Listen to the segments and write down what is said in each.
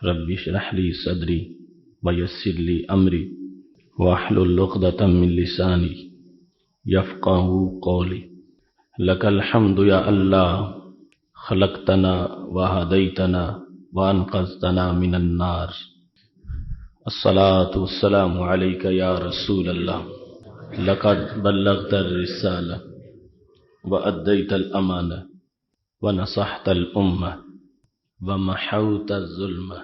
رب اشرح لي صدري ويسر لي أمري واحلل عقدة من لساني يفقهوا قولي. لك الحمد يا الله، خلقتنا وهديتنا وأنقذتنا من النار. الصلاة والسلام عليك يا رسول الله، لقد بلغت الرسالة وأديت الأمانة ونصحت الأمة ومحوت الظلمة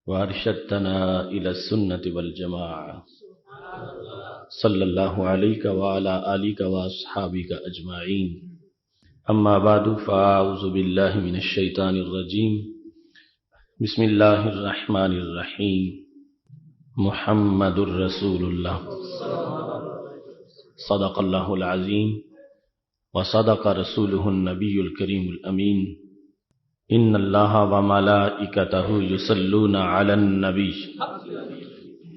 وأرشدتنا إلى السنة والجماعة. صلى الله عليك وعلى آلك وأصحابك أجمعين. أما بعد، فأعوذ بالله من الشيطان الرجيم. بسم الله الرحمن الرحيم. محمد رسول الله، صدق الله العظيم وصدق رسوله النبي الكريم الأمين. إن الله وملائكته يصلون على النبي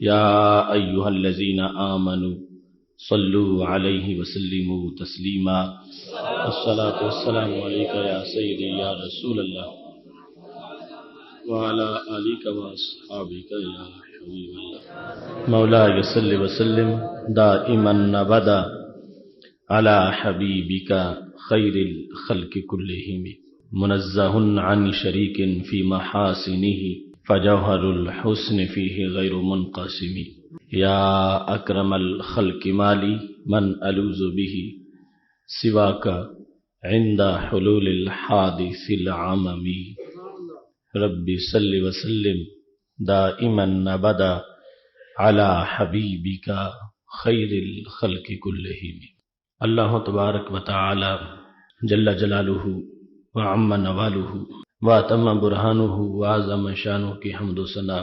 يا أيها الذين آمنوا صلوا عليه وسلموا تسليما. الصلاة والسلام عليك يا سيدي يا رسول الله وعلى آلك وأصحابك يا حبيب الله. مولاي صل وسلم دائما أبدا على حبيبك خير الخلق كلهم، منزه عن شريك في محاسنه فجوهر الحسن فيه غير منقسم. يا أكرم الخلق مالي من ألوذ به سواك عند حلول الحادث العمم. ربي صل وسلم دائما أبدا على حبيبك خير الخلق كلهم. اللہ تبارک و تعالی جل جلالہ وعم نوالہ واتم برہانہ وعظم شانہ کی حمد و ثنا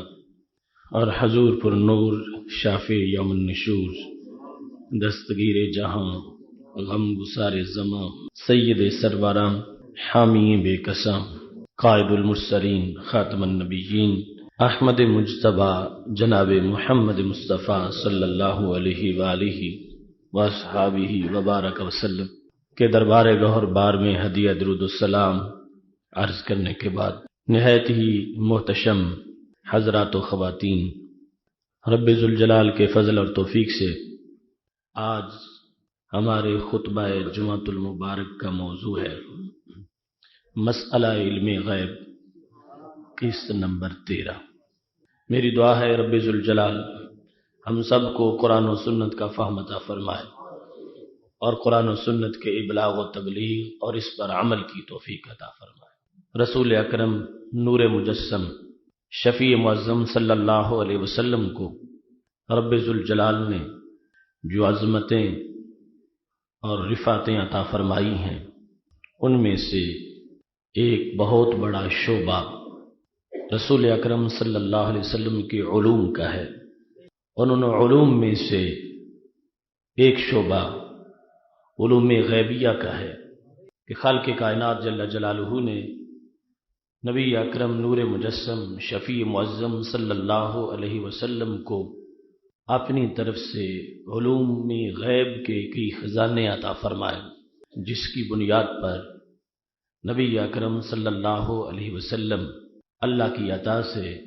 اور حضور پر نور شافع یوم النشور، دستگیر جہاں، غم گسار زماں، سید سرورام، حامی بے قسم، قائد المرسلین، خاتم النبیین، احمد مجتبی جناب محمد مصطفیٰ صلی اللہ علیہ وآلہ واصحابہ وبارک وسلم کے دربار گوہر بار میں ہدیہ درود السلام عرض کرنے کے بعد، نہایت ہی محتشم حضرات و خواتین، رب ذوالجلال کے فضل اور توفیق سے آج ہمارے خطبہ جمعۃ المبارک کا موضوع ہے مسئلہ علم غیب، قسط نمبر 13۔ میری دعا ہے رب ذوالجلال ہم سب کو قرآن و سنت کا فہم عطا فرمائے اور قرآن و سنت کے ابلاغ و تبلیغ اور اس پر عمل کی توفیق عطا فرمائے۔ رسول اکرم نور مجسم شفیع معظم صلی اللہ علیہ وسلم کو رب ذوالجلال نے جو عظمتیں اور رفعتیں عطا فرمائی ہیں، ان میں سے ایک بہت بڑا شعبہ رسول اکرم صلی اللہ علیہ وسلم کے علوم کا ہے۔ ان علوم میں سے ایک شعبہ علوم غیبیہ کا ہے کہ خالق کائنات جل جلالہ نے نبی اکرم نور مجسم شفیع معظم صلی اللہ علیہ وسلم کو اپنی طرف سے علوم غیب کے کئی خزانے عطا فرمائے، جس کی بنیاد پر نبی اکرم صلی اللہ علیہ وسلم اللہ کی عطا سے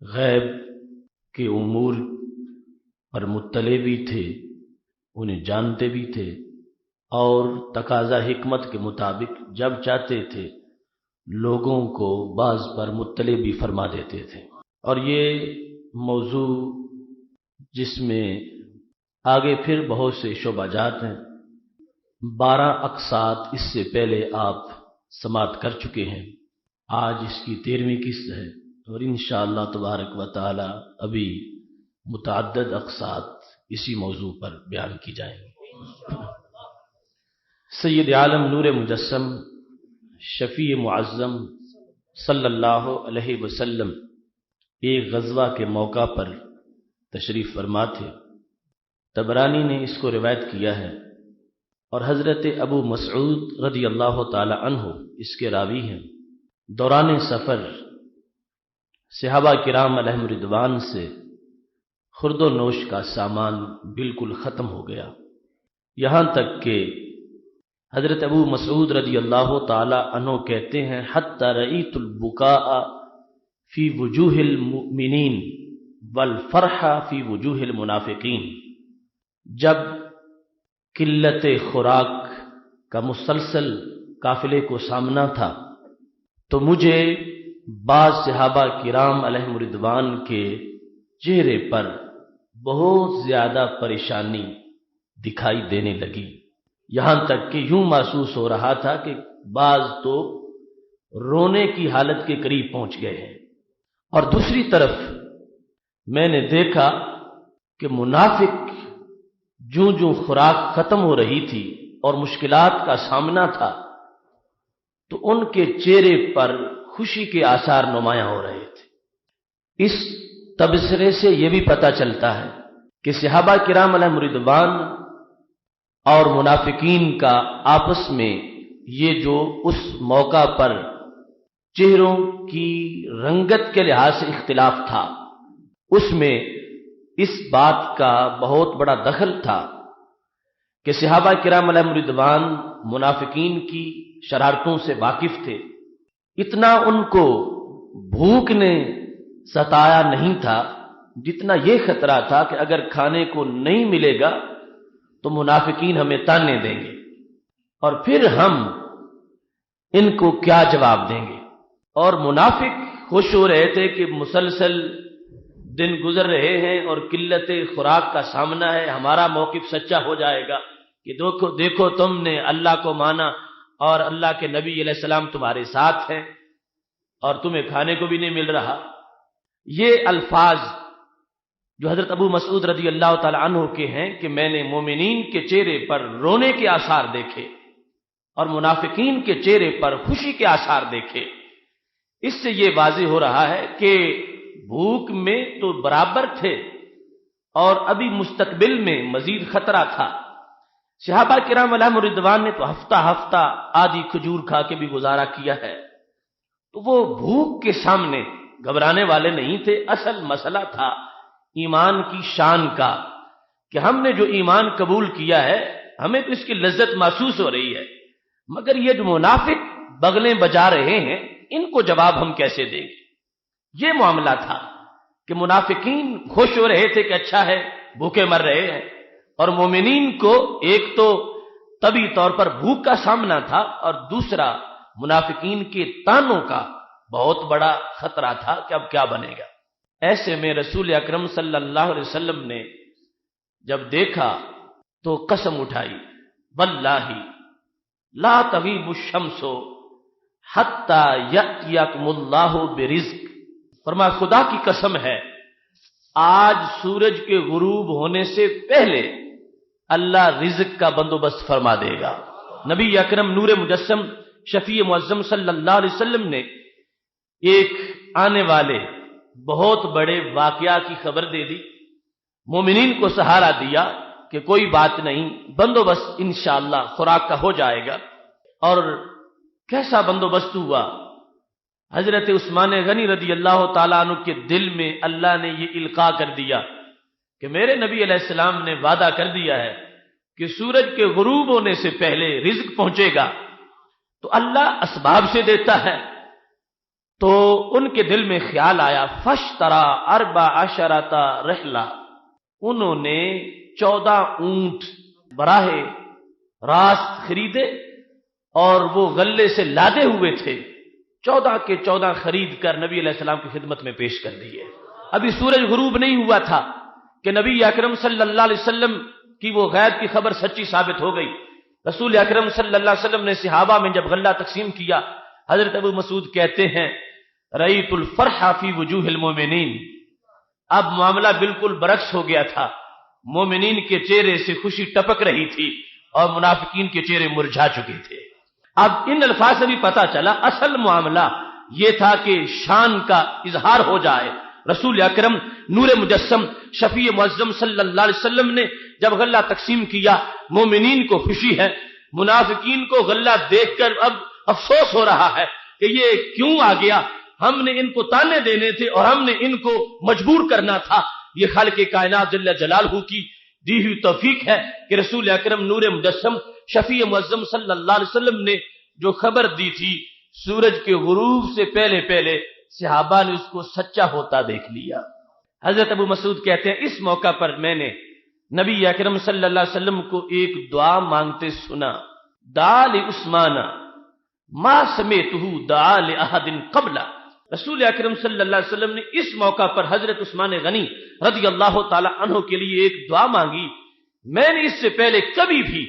غیب کے امور پر مطلع بھی تھے، انہیں جانتے بھی تھے، اور تقاضا حکمت کے مطابق جب چاہتے تھے لوگوں کو بعض پر مطلع بھی فرما دیتے تھے۔ اور یہ موضوع جس میں آگے پھر بہت سے شعبہ جات ہیں، 12 اقساط اس سے پہلے آپ سماعت کر چکے ہیں، آج اس کی 13ویں قسط ہے، اور انشاءاللہ تبارک و تعالی ابھی متعدد اقساط اسی موضوع پر بیان کی جائیں گی۔ سید عالم نور مجسم شفیع معظم صلی اللہ علیہ وسلم ایک غزوہ کے موقع پر تشریف فرما تھے۔ طبرانی نے اس کو روایت کیا ہے، اور حضرت ابو مسعود رضی اللہ تعالی عنہ اس کے راوی ہیں۔ دوران سفر صحابہ کرام علیہم رضوان سے خورد و نوش کا سامان بالکل ختم ہو گیا، یہاں تک کہ حضرت ابو مسعود رضی اللہ تعالی عنہ کہتے ہیں حتی رأیت البکاء فی وجوہ المؤمنین والفرح فی وجوہ المنافقین. جب قلت خوراک کا مسلسل قافلے کو سامنا تھا تو مجھے بعض صحابہ کرام علیہم رضوان کے چہرے پر بہت زیادہ پریشانی دکھائی دینے لگی، یہاں تک کہ یوں محسوس ہو رہا تھا کہ بعض تو رونے کی حالت کے قریب پہنچ گئے ہیں. اور دوسری طرف میں نے دیکھا کہ منافق جوں خوراک ختم ہو رہی تھی اور مشکلات کا سامنا تھا تو ان کے چہرے پر خوشی کے آثار نمایاں ہو رہے تھے. اس تبصرے سے یہ بھی پتہ چلتا ہے کہ صحابہ کرام علیہم رضوان اور منافقین کا آپس میں یہ جو اس موقع پر چہروں کی رنگت کے لحاظ سے اختلاف تھا، اس میں اس بات کا بہت بڑا دخل تھا کہ صحابہ کرام علیہم رضوان منافقین کی شرارتوں سے واقف تھے. اتنا ان کو بھوک نے ستایا نہیں تھا جتنا یہ خطرہ تھا کہ اگر کھانے کو نہیں ملے گا تو منافقین ہمیں تانے دیں گے اور پھر ہم ان کو کیا جواب دیں گے. اور منافق خوش ہو رہے تھے کہ مسلسل دن گزر رہے ہیں اور قلت خوراک کا سامنا ہے، ہمارا موقف سچا ہو جائے گا کہ دیکھو تم نے اللہ کو مانا اور اللہ کے نبی علیہ السلام تمہارے ساتھ ہیں اور تمہیں کھانے کو بھی نہیں مل رہا. یہ الفاظ جو حضرت ابو مسعود رضی اللہ تعالی عنہ کے ہیں کہ میں نے مومنین کے چہرے پر رونے کے آثار دیکھے اور منافقین کے چہرے پر خوشی کے آثار دیکھے، اس سے یہ واضح ہو رہا ہے کہ بھوک میں تو برابر تھے اور ابھی مستقبل میں مزید خطرہ تھا. صحابہ کرام علیہم رضوان نے تو ہفتہ ہفتہ آدھی کھجور کھا کے بھی گزارا کیا ہے، تو وہ بھوک کے سامنے گھبرانے والے نہیں تھے. اصل مسئلہ تھا ایمان کی شان کا کہ ہم نے جو ایمان قبول کیا ہے ہمیں تو اس کی لذت محسوس ہو رہی ہے، مگر یہ جو منافق بغلیں بجا رہے ہیں ان کو جواب ہم کیسے دیں گے. یہ معاملہ تھا کہ منافقین خوش ہو رہے تھے کہ اچھا ہے بھوکے مر رہے ہیں، اور مومنین کو ایک تو طبی طور پر بھوک کا سامنا تھا اور دوسرا منافقین کے تانوں کا بہت بڑا خطرہ تھا کہ اب کیا بنے گا. ایسے میں رسول اکرم صلی اللہ علیہ وسلم نے جب دیکھا تو قسم اٹھائی، واللہ لا تغیب الشمس حتی یأتیکم اللہ برزق. فرمایا خدا کی قسم ہے آج سورج کے غروب ہونے سے پہلے اللہ رزق کا بندوبست فرما دے گا. نبی اکرم نور مجسم شفیع معظم صلی اللہ علیہ وسلم نے ایک آنے والے بہت بڑے واقعہ کی خبر دے دی، مومنین کو سہارا دیا کہ کوئی بات نہیں، بندوبست انشاءاللہ خوراک کا ہو جائے گا. اور کیسا بندوبست ہوا؟ حضرت عثمان غنی رضی اللہ تعالیٰ عنہ کے دل میں اللہ نے یہ القاء کر دیا کہ میرے نبی علیہ السلام نے وعدہ کر دیا ہے کہ سورج کے غروب ہونے سے پہلے رزق پہنچے گا، تو اللہ اسباب سے دیتا ہے. تو ان کے دل میں خیال آیا، فاشترا 14 رحلہ، انہوں نے 14 اونٹ براہ راست خریدے اور وہ غلے سے لادے ہوئے تھے. 14 کے 14 خرید کر نبی علیہ السلام کی خدمت میں پیش کر دیے. ابھی سورج غروب نہیں ہوا تھا کہ نبی اکرم صلی اللہ علیہ وسلم کی وہ غیب کی خبر سچی ثابت ہو گئی. رسول اکرم صلی اللہ علیہ وسلم نے صحابہ میں جب غلہ تقسیم کیا، حضرت ابو مسعود کہتے ہیں رأیت الفرح فی وجوہ المومنین. اب معاملہ بالکل برعکس ہو گیا تھا، مومنین کے چہرے سے خوشی ٹپک رہی تھی اور منافقین کے چہرے مرجھا چکے تھے. اب ان الفاظ سے بھی پتا چلا اصل معاملہ یہ تھا کہ شان کا اظہار ہو جائے. رسول اکرم نور مجسم شفیع معظم صلی اللہ علیہ وسلم نے جب غلہ تقسیم کیا، مومنین کو خوشی ہے، منافقین کو غلہ دیکھ کر اب افسوس ہو رہا ہے کہ یہ کیوں آ گیا، ہم نے ان کو تانے دینے تھے اور ہم نے ان کو مجبور کرنا تھا. یہ خالق کائنات جل جلالہ کی دی ہوئی توفیق ہے کہ رسول اکرم نور مجسم شفیع معظم صلی اللہ علیہ وسلم نے جو خبر دی تھی سورج کے غروب سے پہلے پہلے صحابہ نے اس کو سچا ہوتا دیکھ لیا۔ حضرت ابو مسعود کہتے ہیں اس موقع پر میں نے نبی اکرم صلی اللہ علیہ وسلم کو ایک دعا مانگتے سنا، دعا لعثمان ما سمعتہ دعا لأحد قبل۔ رسول اکرم صلی اللہ علیہ وسلم نے اس موقع پر حضرت عثمان غنی رضی اللہ تعالی عنہ کے لیے ایک دعا مانگی، میں نے اس سے پہلے کبھی بھی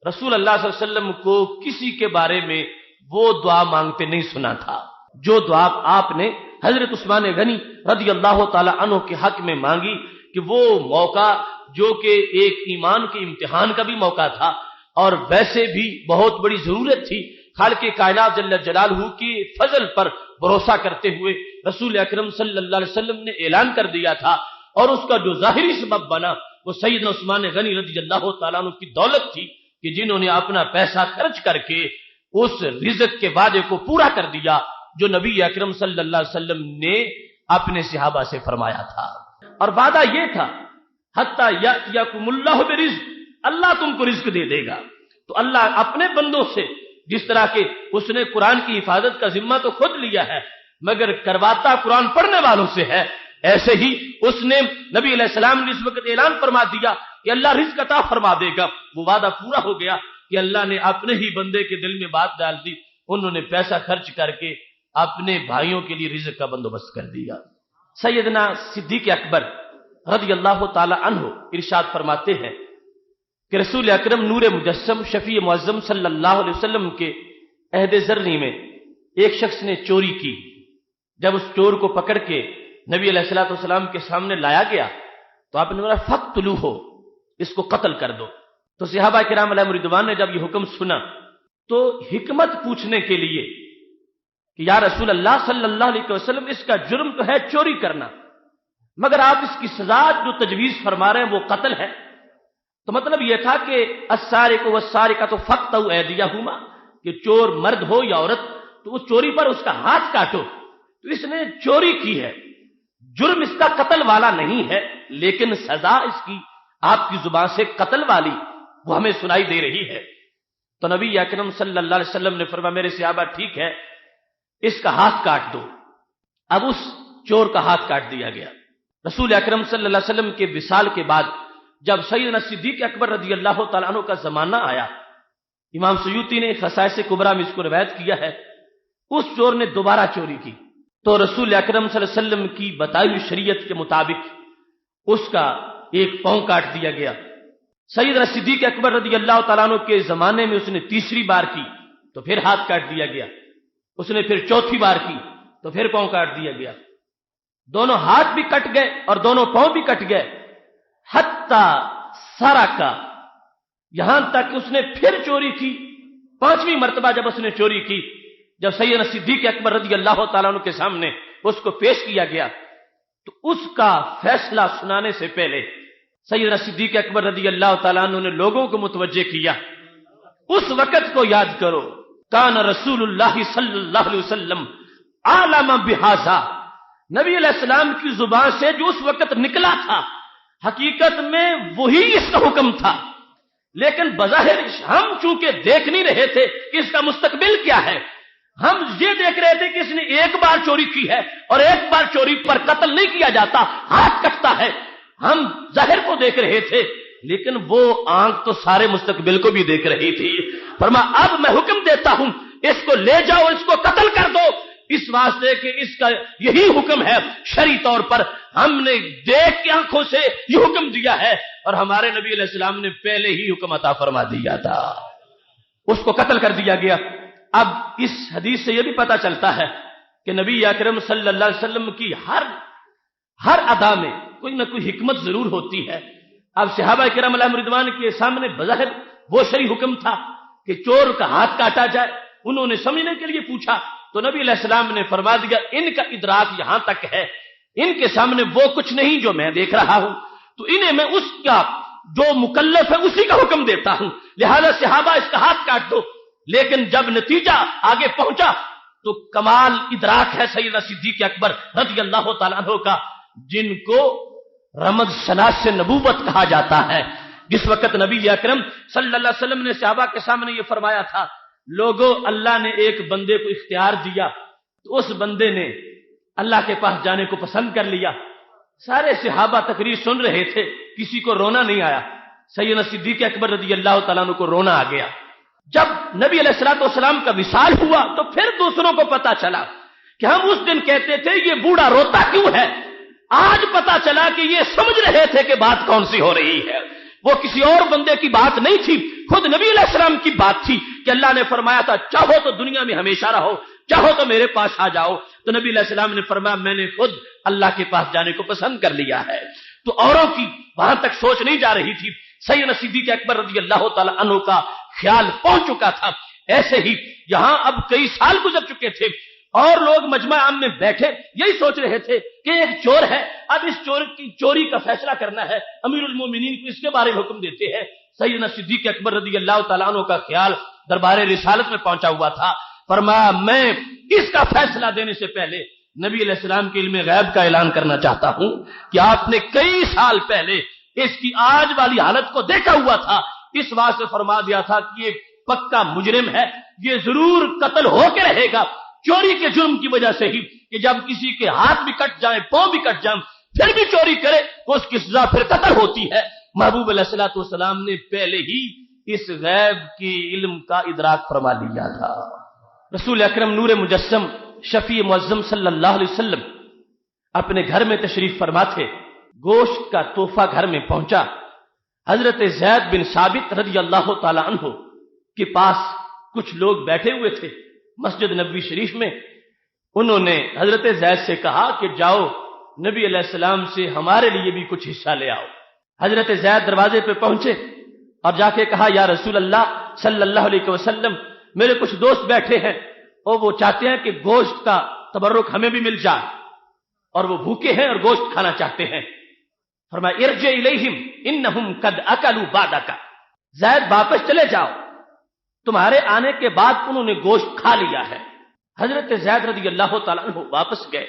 رسول اللہ صلی اللہ علیہ وسلم کو کسی کے بارے میں وہ دعا مانگتے نہیں سنا تھا۔ جو دعا آپ نے حضرت عثمان غنی رضی اللہ تعالی عنہ کے حق میں مانگی کہ وہ موقع جو کہ ایک ایمان کے امتحان کا بھی موقع تھا اور ویسے بھی بہت بڑی ضرورت تھی، خالق کائنات جل جلالہ کی فضل پر بھروسہ کرتے ہوئے رسول اکرم صلی اللہ علیہ وسلم نے اعلان کر دیا تھا، اور اس کا جو ظاہری سبب بنا وہ سیدنا عثمان غنی رضی اللہ تعالیٰ عنہ کی دولت تھی کہ جنہوں نے اپنا پیسہ خرچ کر کے اس رزق کے وعدے کو پورا کر دیا جو نبی اکرم صلی اللہ علیہ وسلم نے اپنے صحابہ سے فرمایا تھا۔ اور وعدہ یہ تھا حتی یأتیکم اللہ برزق، اللہ تم کو رزق دے دے گا۔ تو اللہ اپنے بندوں سے جس طرح کہ اس نے قرآن کی حفاظت کا ذمہ تو خود لیا ہے مگر کرواتا قرآن پڑھنے والوں سے ہے، ایسے ہی اس نے نبی علیہ السلام نے اس وقت اعلان فرما دیا کہ اللہ رزق عطا فرما دے گا۔ وہ وعدہ پورا ہو گیا کہ اللہ نے اپنے ہی بندے کے دل میں بات ڈال دی، انہوں نے پیسہ خرچ کر کے اپنے بھائیوں کے لیے رزق کا بندوبست کر دیا۔ سیدنا صدیق اکبر رضی اللہ تعالی عنہ ارشاد فرماتے ہیں کہ رسول اکرم نور مجسم شفیع معظم صلی اللہ علیہ وسلم کے عہد زرنی میں ایک شخص نے چوری کی۔ جب اس چور کو پکڑ کے نبی علیہ الصلوۃ والسلام کے سامنے لایا گیا تو آپ نے بولا فقتلوہ، اس کو قتل کر دو۔ تو صحابہ کرام علیہم رضوان نے جب یہ حکم سنا تو حکمت پوچھنے کے لیے کہ یا رسول اللہ صلی اللہ علیہ وسلم اس کا جرم تو ہے چوری کرنا، مگر آپ اس کی سزا جو تجویز فرما رہے ہیں وہ قتل ہے۔ تو مطلب یہ تھا کہ السارق والسارقۃ فاقطعوا ایدیہما، کہ چور مرد ہو یا عورت تو اس چوری پر اس کا ہاتھ کاٹو۔ تو اس نے چوری کی ہے، جرم اس کا قتل والا نہیں ہے لیکن سزا اس کی آپ کی زبان سے قتل والی وہ ہمیں سنائی دے رہی ہے۔ تو نبی اکرم صلی اللہ علیہ وسلم نے فرمایا میرے صحابہ ٹھیک ہے اس کا ہاتھ کاٹ دو۔ اب اس چور کا ہاتھ کاٹ دیا گیا۔ رسول اکرم صلی اللہ علیہ وسلم کے وصال کے بعد جب سیدنا صدیق اکبر رضی اللہ تعالیٰ عنہ کا زمانہ آیا، امام سیوطی نے خصائص کبریٰ میں اس کو روایت کیا ہے، اس چور نے دوبارہ چوری کی تو رسول اکرم صلی اللہ علیہ وسلم کی بتائی ہوئی شریعت کے مطابق اس کا ایک پاؤں کاٹ دیا گیا۔ سیدنا صدیق اکبر رضی اللہ تعالیٰ عنہ کے زمانے میں اس نے تیسری بار کی تو پھر ہاتھ کاٹ دیا گیا، اس نے پھر چوتھی بار کی تو پھر پاؤں کاٹ دیا گیا۔ دونوں ہاتھ بھی کٹ گئے اور دونوں پاؤں بھی کٹ گئے، حتی سرقہ، یہاں تک اس نے پھر چوری کی۔ پانچویں مرتبہ جب اس نے چوری کی، جب سیدنا صدیق اکبر رضی اللہ تعالیٰ عنہ کے سامنے اس کو پیش کیا گیا تو اس کا فیصلہ سنانے سے پہلے سیدنا صدیق اکبر رضی اللہ تعالیٰ عنہ نے لوگوں کو متوجہ کیا، اس وقت کو یاد کرو، کان رسول اللہ صلی اللہ علیہ وسلم عالم بہذا، نبی علیہ السلام کی زبان سے جو اس وقت نکلا تھا حقیقت میں وہی اس کا حکم تھا، لیکن بظاہر ہم چونکہ دیکھ نہیں رہے تھے کہ اس کا مستقبل کیا ہے، ہم یہ دیکھ رہے تھے کہ اس نے ایک بار چوری کی ہے اور ایک بار چوری پر قتل نہیں کیا جاتا، ہاتھ کٹتا ہے، ہم ظاہر کو دیکھ رہے تھے لیکن وہ آنکھ تو سارے مستقبل کو بھی دیکھ رہی تھی۔ فرمایا اب میں حکم دیتا ہوں اس کو لے جاؤ، اس کو قتل کر دو، اس واسطے کہ اس کا یہی حکم ہے، شرعی طور پر ہم نے دیکھ کے آنکھوں سے یہ حکم دیا ہے اور ہمارے نبی علیہ السلام نے پہلے ہی حکم عطا فرما دیا تھا۔ اس کو قتل کر دیا گیا۔ اب اس حدیث سے یہ بھی پتا چلتا ہے کہ نبی اکرم صلی اللہ علیہ وسلم کی ہر ادا میں کوئی نہ کوئی حکمت ضرور ہوتی ہے۔ اب صحابہ کرام علیہم رضوان کے سامنے بظاہر وہ شرعی حکم تھا کہ چور کا ہاتھ کاٹا جائے، انہوں نے سمجھنے کے لیے پوچھا تو نبی علیہ السلام نے فرما دیا ان کا ادراک یہاں تک ہے، ان کے سامنے وہ کچھ نہیں جو میں دیکھ رہا ہوں، تو انہیں میں اس کا جو مکلف ہے اسی کا حکم دیتا ہوں، لہذا صحابہ اس کا ہاتھ کاٹ دو۔ لیکن جب نتیجہ آگے پہنچا تو کمال ادراک ہے سیدنا صدیق اکبر رضی اللہ تعالیٰ عنہ کا، جن کو رمض شناس سے نبوت کہا جاتا ہے۔ جس وقت نبی اکرم صلی اللہ علیہ وسلم نے صحابہ کے سامنے یہ فرمایا تھا، لوگوں اللہ نے ایک بندے کو اختیار دیا تو اس بندے نے اللہ کے پاس جانے کو پسند کر لیا۔ سارے صحابہ تقریر سن رہے تھے، کسی کو رونا نہیں آیا۔ سیدنا صدیق اکبر رضی اللہ تعالیٰ عنہ کو رونا آ گیا۔ جب نبی علیہ الصلوۃ والسلام کا وصال ہوا تو پھر دوسروں کو پتا چلا کہ ہم اس دن کہتے تھے یہ بوڑھا روتا کیوں ہے، آج پتا چلا کہ یہ سمجھ رہے تھے کہ بات کون سی ہو رہی ہے۔ وہ کسی اور بندے کی بات نہیں تھی، خود نبی علیہ السلام کی بات تھی کہ اللہ نے فرمایا تھا چاہو تو دنیا میں ہمیشہ رہو، چاہو تو میرے پاس آ جاؤ۔ تو نبی علیہ السلام نے فرمایا میں نے خود اللہ کے پاس جانے کو پسند کر لیا ہے۔ تو اوروں کی وہاں تک سوچ نہیں جا رہی تھی، سیدنا صدیق اکبر رضی اللہ تعالی عنہ کا خیال پہنچ چکا تھا۔ ایسے ہی یہاں اب کئی سال گزر چکے تھے اور لوگ مجمع عام میں بیٹھے یہی سوچ رہے تھے کہ ایک چور ہے، اب اس چور کی چوری کا فیصلہ کرنا ہے، امیر المومنین کو اس کے بارے میں حکم دیتے ہیں۔ سیدنا صدیق اکبر رضی اللہ تعالیٰ عنہ کا خیال دربار رسالت میں پہنچا ہوا تھا۔ فرمایا میں اس کا فیصلہ دینے سے پہلے نبی علیہ السلام کے علم غیب کا اعلان کرنا چاہتا ہوں کہ آپ نے کئی سال پہلے اس کی آج والی حالت کو دیکھا ہوا تھا، اس بات سے فرما دیا تھا کہ یہ پکا مجرم ہے، یہ ضرور قتل ہو کے رہے گا، چوری کے جرم کی وجہ سے ہی کہ جب کسی کے ہاتھ بھی کٹ جائیں، پاؤں بھی کٹ جائیں، پھر بھی چوری کرے تو اس کی سزا پھر قتل ہوتی ہے۔ محبوب علیہ الصلوۃ والسلام نے پہلے ہی اس غیب کی علم کا ادراک فرما لیا تھا۔ رسول اکرم نور مجسم شفیع معظم صلی اللہ علیہ وسلم اپنے گھر میں تشریف فرما تھے، گوشت کا تحفہ گھر میں پہنچا۔ حضرت زید بن ثابت رضی اللہ تعالی عنہ کے پاس کچھ لوگ بیٹھے ہوئے تھے مسجد نبوی شریف میں۔ انہوں نے حضرت زید سے کہا کہ جاؤ نبی علیہ السلام سے ہمارے لیے بھی کچھ حصہ لے آؤ۔ حضرت زید دروازے پہ پہنچے اور جا کے کہا یا رسول اللہ صلی اللہ علیہ وسلم، میرے کچھ دوست بیٹھے ہیں اور وہ چاہتے ہیں کہ گوشت کا تبرک ہمیں بھی مل جائے، اور وہ بھوکے ہیں اور گوشت کھانا چاہتے ہیں۔ فرمایا ارجع الیہم انہم قد اکلوا بعدک، زید واپس چلے جاؤ، تمہارے آنے کے بعد انہوں نے گوشت کھا لیا ہے۔ حضرت زید رضی اللہ تعالیٰ عنہ واپس گئے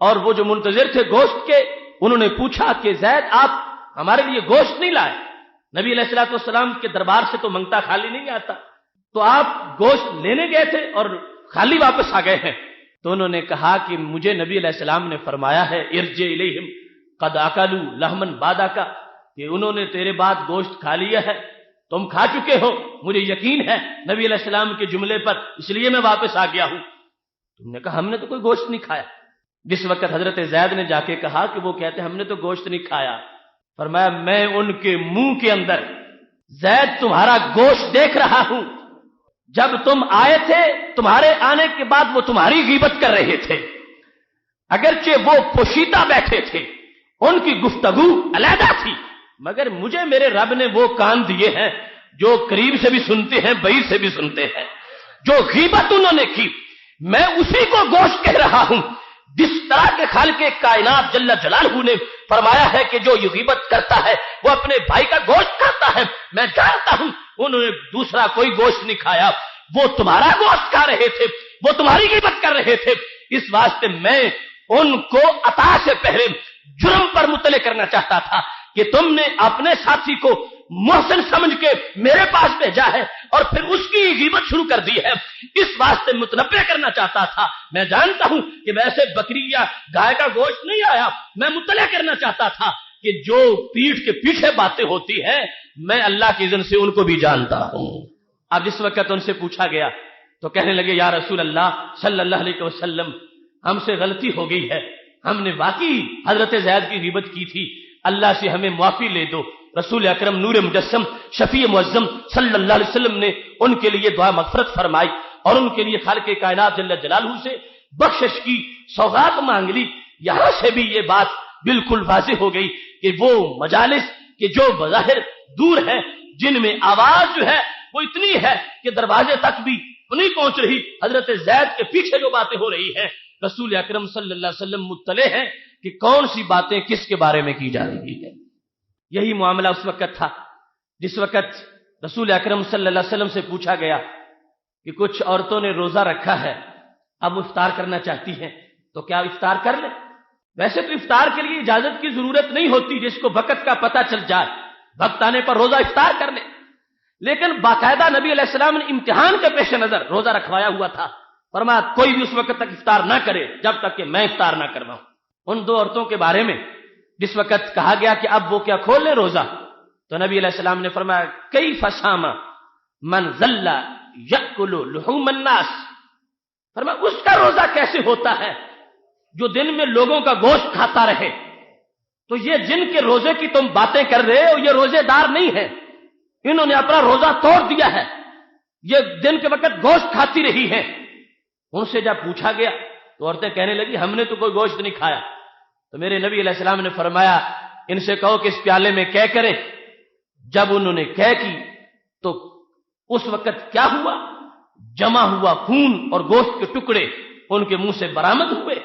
اور وہ جو منتظر تھے گوشت کے، انہوں نے پوچھا کہ زید آپ ہمارے لیے گوشت نہیں لائے؟ نبی علیہ الصلوۃ والسلام کے دربار سے تو منگتا خالی نہیں آتا، تو آپ گوشت لینے گئے تھے اور خالی واپس آ گئے ہیں۔ تو انہوں نے کہا کہ مجھے نبی علیہ السلام نے فرمایا ہے ارجع الیہم قد اکلوا لحما بعدک، کہ انہوں نے تیرے بعد گوشت کھا لیا ہے، تم کھا چکے ہو، مجھے یقین ہے نبی علیہ السلام کے جملے پر، اس لیے میں واپس آ گیا ہوں۔ تم نے کہا ہم نے تو کوئی گوشت نہیں کھایا۔ جس وقت حضرت زید نے جا کے کہا کہ وہ کہتے ہم نے تو گوشت نہیں کھایا، فرمایا میں ان کے منہ کے اندر زید تمہارا گوشت دیکھ رہا ہوں، جب تم آئے تھے تمہارے آنے کے بعد وہ تمہاری غیبت کر رہے تھے، اگرچہ وہ پوشیدہ بیٹھے تھے، ان کی گفتگو علیحدہ تھی، مگر مجھے میرے رب نے وہ کان دیے ہیں جو قریب سے بھی سنتے ہیں، بعید سے بھی سنتے ہیں۔ جو غیبت انہوں نے کی میں اسی کو گوشت کہہ رہا ہوں، جس طرح کے خالق کائنات جل جلالہ نے فرمایا ہے کہ جو یہ غیبت کرتا ہے وہ اپنے بھائی کا گوشت کھاتا ہے، میں جانتا ہوں انہوں نے دوسرا کوئی گوشت نہیں کھایا، وہ تمہارا گوشت کھا رہے تھے، وہ تمہاری غیبت کر رہے تھے۔ اس واسطے میں ان کو عطا سے پہلے جرم پر مطلع کرنا چاہتا تھا کہ تم نے اپنے ساتھی کو محسن سمجھ کے میرے پاس بھیجا ہے اور پھر اس کی غیبت شروع کر دی ہے، اس واسطے متنبہ کرنا چاہتا تھا۔ میں جانتا ہوں کہ ویسے بکری یا گائے کا گوشت نہیں آیا، میں مطلع کرنا چاہتا تھا کہ جو پیٹھ کے پیچھے باتیں ہوتی ہیں میں اللہ کی اذن سے ان کو بھی جانتا ہوں۔ اب جس وقت ان سے پوچھا گیا تو کہنے لگے یا رسول اللہ صلی اللہ علیہ وسلم ہم سے غلطی ہو گئی ہے، ہم نے واقعی حضرت زید کی غیبت کی تھی، اللہ سے ہمیں معافی لے دو۔ رسول اکرم نور مجسم شفیع معظم صلی اللہ علیہ وسلم نے ان کے لیے دعا مغفرت فرمائی اور ان کے لیے خالق کائنات جل جلالہ سے بخشش کی سوغات مانگ لی۔ یہاں سے بھی یہ بات بالکل واضح ہو گئی کہ وہ مجالس کہ جو بظاہر دور ہیں، جن میں آواز جو ہے وہ اتنی ہے کہ دروازے تک بھی نہیں پہنچ رہی، حضرت زید کے پیچھے جو باتیں ہو رہی ہیں رسول اکرم صلی اللہ علیہ وسلم مطلع ہیں کہ کون سی باتیں کس کے بارے میں کی جا رہی ہے۔ یہی معاملہ اس وقت تھا جس وقت رسول اکرم صلی اللہ علیہ وسلم سے پوچھا گیا کہ کچھ عورتوں نے روزہ رکھا ہے، اب افطار کرنا چاہتی ہیں تو کیا افطار کر لیں؟ ویسے تو افطار کے لیے اجازت کی ضرورت نہیں ہوتی، جس کو وقت کا پتہ چل جائے وقت آنے پر روزہ افطار کر لیں، لیکن باقاعدہ نبی علیہ السلام نے امتحان کے پیش نظر روزہ رکھوایا ہوا تھا فرمایا کوئی بھی اس وقت تک افطار نہ کرے جب تک کہ میں افطار نہ کرواؤں۔ ان دو عورتوں کے بارے میں جس وقت کہا گیا کہ اب وہ کیا کھول لیں روزہ، تو نبی علیہ السلام نے فرمایا کیف صام من ظل یأکل لحوم الناس، فرمایا اس کا روزہ کیسے ہوتا ہے جو دن میں لوگوں کا گوشت کھاتا رہے۔ تو یہ جن کے روزے کی تم باتیں کر رہے ہو یہ روزے دار نہیں ہے، انہوں نے اپنا روزہ توڑ دیا ہے، یہ دن کے وقت گوشت کھاتی رہی ہے۔ ان سے جب پوچھا گیا تو عورتیں کہنے لگی ہم نے تو کوئی گوشت نہیں کھایا۔ تو میرے نبی علیہ السلام نے فرمایا ان سے کہو کہ اس پیالے میں کہہ کریں۔ جب انہوں نے کہہ کی تو اس وقت کیا ہوا، جمع ہوا خون اور گوشت کے ٹکڑے ان کے منہ سے برآمد ہوئے۔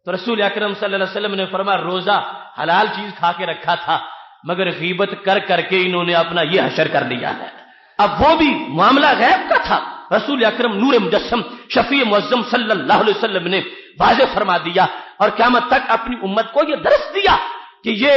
تو رسول اکرم صلی اللہ علیہ وسلم نے فرمایا روزہ حلال چیز کھا کے رکھا تھا مگر غیبت کر کر کے انہوں نے اپنا یہ حشر کر لیا ہے۔ اب وہ بھی معاملہ غیب کا تھا، رسول اکرم نور مجسم شفیع معظم صلی اللہ علیہ وسلم نے واضح فرما دیا اور قیامت تک اپنی امت کو یہ درس دیا کہ یہ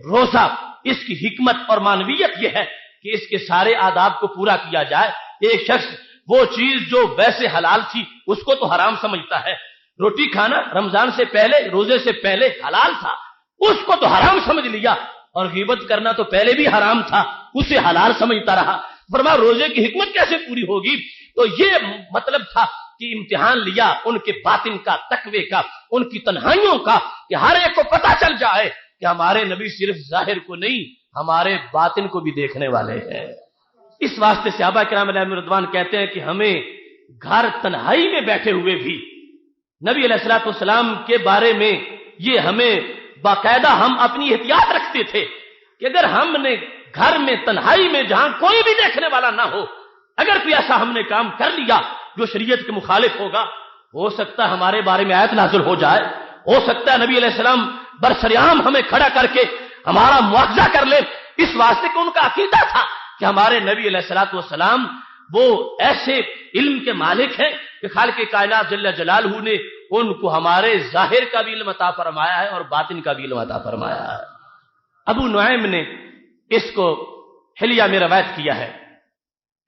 روزہ اس کی حکمت اور معنویت یہ ہے کہ اس کے سارے آداب کو پورا کیا جائے۔ ایک شخص وہ چیز جو ویسے حلال تھی اس کو تو حرام سمجھتا ہے، روٹی کھانا رمضان سے پہلے روزے سے پہلے حلال تھا اس کو تو حرام سمجھ لیا، اور غیبت کرنا تو پہلے بھی حرام تھا اسے حلال سمجھتا رہا۔ فرمایا روزے کی حکمت کیسے پوری ہوگی؟ تو یہ مطلب تھا کہ امتحان لیا ان کے باطن کا، تقوی کا، ان کی تنہائیوں کا، کہ ہر ایک کو پتہ چل جائے کہ ہمارے نبی صرف ظاہر کو نہیں ہمارے باطن کو بھی دیکھنے والے ہیں۔ اس واسطے صحابہ کرام علیہم رضوان کہتے ہیں کہ ہمیں گھر تنہائی میں بیٹھے ہوئے بھی نبی علیہ الصلوۃ والسلام کے بارے میں یہ ہمیں باقاعدہ ہم اپنی احتیاط رکھتے تھے کہ اگر ہم نے گھر میں تنہائی میں جہاں کوئی بھی دیکھنے والا نہ ہو اگر کوئی ایسا ہم نے کام کر لیا جو شریعت کے مخالف ہوگا، ہو سکتا ہے ہمارے بارے میں آیت نازل ہو جائے، ہو سکتا ہے نبی علیہ السلام برسریام ہمیں کھڑا کر کے ہمارا مواخذہ کر لے۔ اس واسطے کہ ان کا عقیدہ تھا کہ ہمارے نبی علیہ الصلوۃ والسلام وہ ایسے علم کے مالک ہیں کہ خالق کائنات جل جلالہ نے ان کو ہمارے ظاہر کا بھی علم عطا فرمایا ہے اور باطن کا بھی علم عطا فرمایا ہے۔ ابو نعیم نے اس کو حلیہ میں روایت کیا ہے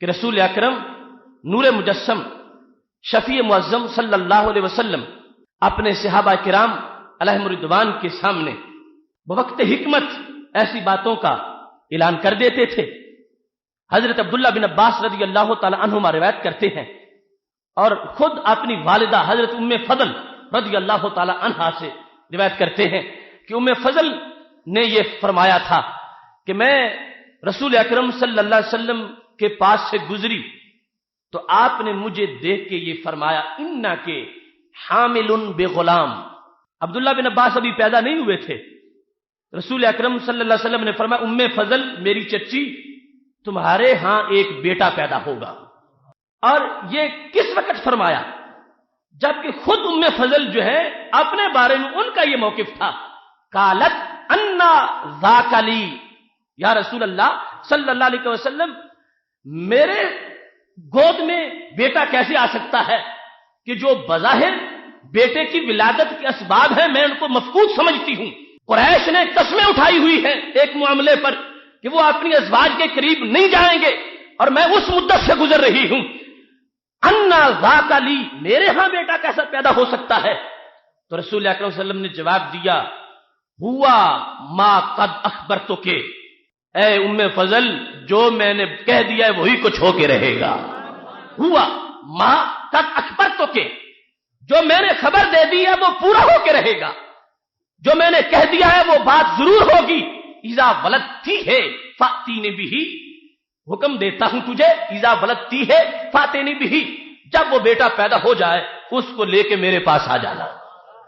کہ رسول اکرم نور مجسم شفیع معظم صلی اللہ علیہ وسلم اپنے صحابہ کرام علیہم رضوان کے سامنے بوقت حکمت ایسی باتوں کا اعلان کر دیتے تھے۔ حضرت عبداللہ بن عباس رضی اللہ تعالی عنہما روایت کرتے ہیں اور خود اپنی والدہ حضرت ام فضل رضی اللہ تعالی عنہا سے روایت کرتے ہیں کہ ام فضل نے یہ فرمایا تھا کہ میں رسول اکرم صلی اللہ علیہ وسلم کے پاس سے گزری تو آپ نے مجھے دیکھ کے یہ فرمایا انا کے حامل بغلام۔ عبداللہ بن عباس ابھی پیدا نہیں ہوئے تھے، رسول اکرم صلی اللہ علیہ وسلم نے فرمایا ام فضل میری چچی تمہارے ہاں ایک بیٹا پیدا ہوگا۔ اور یہ کس وقت فرمایا جبکہ خود ام فضل جو ہے اپنے بارے میں ان کا یہ موقف تھا، قالت انا ذاک لی، یا رسول اللہ صلی اللہ علیہ وسلم میرے گود میں بیٹا کیسے آ سکتا ہے کہ جو بظاہر بیٹے کی ولادت کے اسباب ہیں میں ان کو مفقود سمجھتی ہوں۔ قریش نے قسمیں اٹھائی ہوئی ہیں ایک معاملے پر کہ وہ اپنی ازواج کے قریب نہیں جائیں گے اور میں اس مدت سے گزر رہی ہوں۔ انا ذاک لی، میرے ہاں بیٹا کیسا پیدا ہو سکتا ہے؟ تو رسول اکرم صلی اللہ علیہ وسلم نے جواب دیا ہوا ما قد اخبرتک، اے ام فضل جو میں نے کہہ دیا ہے وہی کچھ ہو کے رہے گا۔ ہوا ما قد اخبرتک، جو میں نے خبر دے دی ہے وہ پورا ہو کے رہے گا، جو میں نے کہہ دیا ہے وہ بات ضرور ہوگی۔ اذا ولدتی ہے فاتینی بہ، حکم دیتا ہوں تجھے اذا ولدتی ہے فاتینی بہ، جب وہ بیٹا پیدا ہو جائے اس کو لے کے میرے پاس آ جانا۔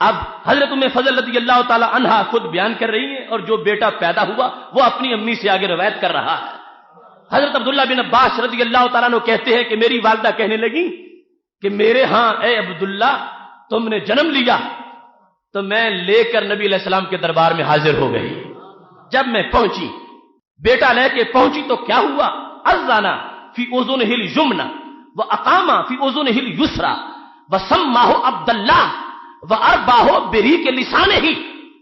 اب حضرت ام فضل رضی اللہ تعالی عنہا خود بیان کر رہی ہیں اور جو بیٹا پیدا ہوا وہ اپنی امی سے آگے روایت کر رہا ہے۔ حضرت عبداللہ بن عباس رضی اللہ تعالیٰ عنہ کہتے ہیں کہ میری والدہ کہنے لگی کہ میرے ہاں اے عبداللہ تم نے جنم لیا، تو میں لے کر نبی علیہ السلام کے دربار میں حاضر ہو گئی۔ جب میں پہنچی بیٹا لے کے پہنچی تو کیا ہوا، اذانا فی اذنہ الیمنی واقام فی اذنہ الیسری وسماہ عبداللہ وارباہ بریق لسانہ،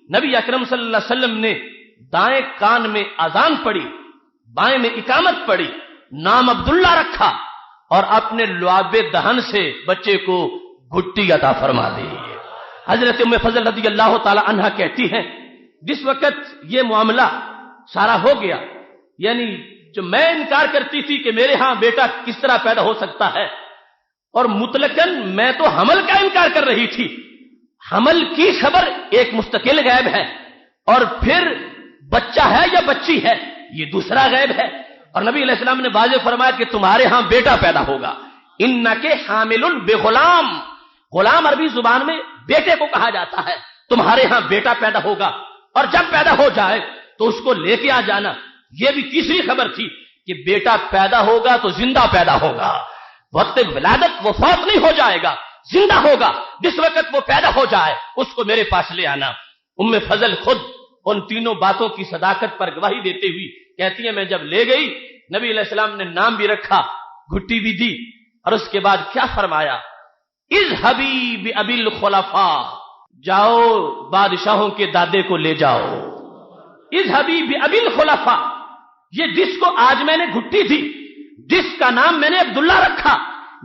نبی اکرم صلی اللہ علیہ وسلم نے دائیں کان میں اذان پڑھی، بائیں میں اقامت پڑھی، نام عبداللہ رکھا اور اپنے لعاب دہن سے بچے کو گھٹی عطا فرما دی۔ حضرت ام فضل رضی اللہ تعالی عنہا کہتی ہیں جس وقت یہ معاملہ سارا ہو گیا، یعنی جو میں انکار کرتی تھی کہ میرے ہاں بیٹا کس طرح پیدا ہو سکتا ہے، اور مطلقاً میں تو حمل کا انکار کر رہی تھی، حمل کی خبر ایک مستقل غیب ہے، اور پھر بچہ ہے یا بچی ہے یہ دوسرا غیب ہے۔ اور نبی علیہ السلام نے واضح فرمایا کہ تمہارے ہاں بیٹا پیدا ہوگا، انکے حامل بغلام، غلام عربی زبان میں بیٹے کو کہا جاتا ہے، تمہارے ہاں بیٹا پیدا ہوگا، اور جب پیدا ہو جائے تو اس کو لے کے آ جانا۔ یہ بھی تیسری خبر تھی کہ بیٹا پیدا ہوگا تو زندہ پیدا ہوگا، وقت ولادت وہ فوت نہیں ہو جائے گا، زندہ ہوگا، جس وقت وہ پیدا ہو جائے اس کو میرے پاس لے آنا۔ ام فضل خود ان تینوں باتوں کی صداقت پر گواہی دیتے ہوئی کہتی ہیں میں جب لے گئی نبی علیہ السلام نے نام بھی رکھا، گھٹی بھی دی، اور اس کے بعد کیا فرمایا، اذهبی بأبی الخلفاء، جاؤ بادشاہوں کے دادے کو لے جاؤ، اذهبی بأبی الخلفاء، یہ جس کو آج میں نے گھٹی دی، جس کا نام میں نے عبداللہ رکھا،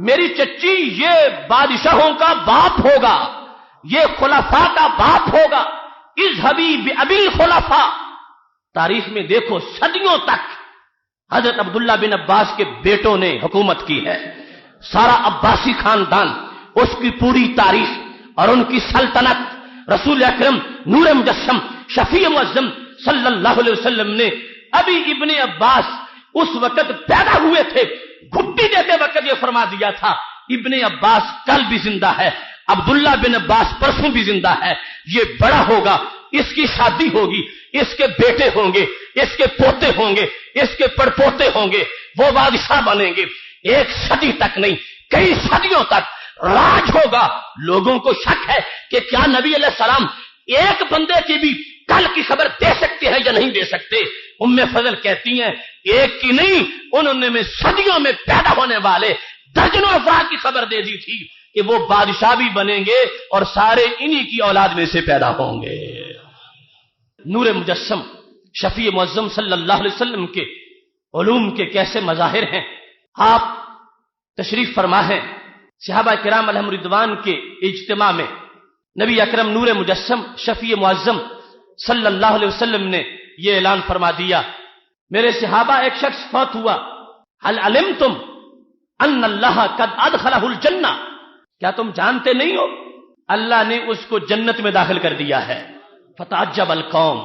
میری چچی یہ بادشاہوں کا باپ ہوگا، یہ خلفاء کا باپ ہوگا، اذهبی بأبی الخلفاء۔ تاریخ میں دیکھو صدیوں تک حضرت عبداللہ بن عباس کے بیٹوں نے حکومت کی ہے، سارا عباسی خاندان، اس کی پوری تاریخ اور ان کی سلطنت رسول اکرم نور مجسم شفیع معظم صلی اللہ علیہ وسلم نے ابھی ابن عباس اس وقت پیدا ہوئے تھے، گھٹی دیتے وقت یہ فرما دیا تھا ابن عباس کل بھی زندہ ہے، عبداللہ بن عباس پرسوں بھی زندہ ہے، یہ بڑا ہوگا، اس کی شادی ہوگی، اس کے بیٹے ہوں گے، اس کے پوتے ہوں گے، اس کے پڑپوتے ہوں گے، وہ بادشاہ بنیں گے، ایک صدی تک نہیں کئی صدیوں تک راج ہوگا۔ لوگوں کو شک ہے کہ کیا نبی علیہ السلام ایک بندے کی بھی کل کی خبر دے سکتے ہیں یا نہیں دے سکتے۔ ام فضل کہتی ہیں ایک کی نہیں، انہوں نے میں صدیوں میں پیدا ہونے والے درجنوں افراد کی خبر دے دی تھی کہ وہ بادشاہ بھی بنیں گے اور سارے انہی کی اولاد میں سے پیدا ہوں گے۔ نور مجسم شفیع معظم صلی اللہ علیہ وسلم کے علوم کے کیسے مظاہر ہیں۔ آپ تشریف فرما ہیں صحابہ کرام علیہم رضوان کے اجتماع میں، نبی اکرم نور مجسم شفیع معظم صلی اللہ علیہ وسلم نے یہ اعلان فرما دیا، میرے صحابہ ایک شخص فوت ہوا، هل علمتم ان اللہ قد ادخلہ الجنہ، کیا تم جانتے نہیں ہو اللہ نے اس کو جنت میں داخل کر دیا ہے۔ فتعجب القوم،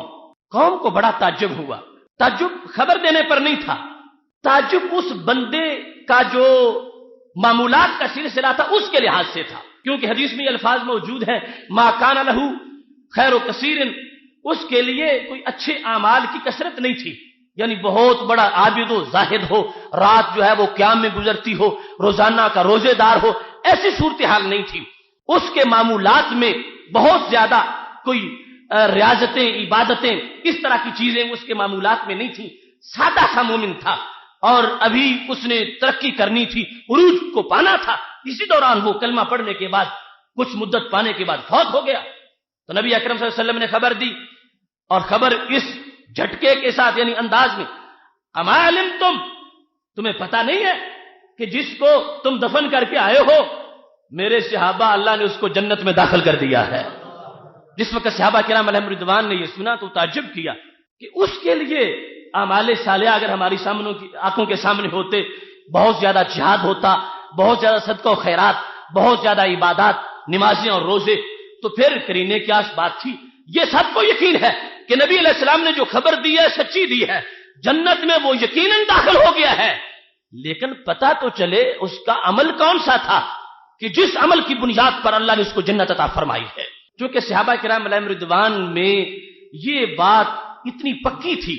قوم کو بڑا تعجب ہوا، تعجب خبر دینے پر نہیں تھا، تعجب اس بندے کا جو معمولات کا سلسلہ تھا اس کے لحاظ سے تھا، کیونکہ حدیث میں یہ الفاظ موجود ہیں ما کان لہ خیر و کثیر، اس کے لیے کوئی اچھے اعمال کی کثرت نہیں تھی، یعنی بہت بڑا عابد و زاہد ہو، رات جو ہے وہ قیام میں گزرتی ہو، روزانہ کا روزے دار ہو، ایسی صورتحال نہیں تھی۔ اس کے معمولات میں بہت زیادہ کوئی ریاضتیں عبادتیں اس طرح کی چیزیں اس کے معمولات میں نہیں تھیں، سادہ سا مومن تھا، اور ابھی اس نے ترقی کرنی تھی، عروج کو پانا تھا۔ اسی دوران وہ کلمہ پڑھنے کے بعد کچھ مدت پانے کے بعد فوت ہو گیا۔ تو نبی اکرم صلی اللہ علیہ وسلم نے خبر دی، اور خبر اس جھٹکے کے ساتھ یعنی انداز میں، اما علمتم، تمہیں پتہ نہیں ہے کہ جس کو تم دفن کر کے آئے ہو میرے صحابہ اللہ نے اس کو جنت میں داخل کر دیا ہے۔ جس وقت صحابہ کرام علیہم رضوان نے یہ سنا تو تعجب کیا کہ اس کے لیے اعمال صالحہ اگر ہماری آنکھوں کے سامنے ہوتے، بہت زیادہ جہاد ہوتا، بہت زیادہ صدقہ و خیرات، بہت زیادہ عبادات، نمازیں اور روزے، تو پھر کرینے کی بات تھی۔ یہ سب کو یقین ہے کہ نبی علیہ السلام نے جو خبر دی ہے سچی دی ہے، جنت میں وہ یقیناً داخل ہو گیا ہے، لیکن پتہ تو چلے اس کا عمل کون سا تھا کہ جس عمل کی بنیاد پر اللہ نے اس کو جنت عطا فرمائی ہے۔ جو کہ صحابہ کرام علیہم رضوان میں یہ بات اتنی پکی تھی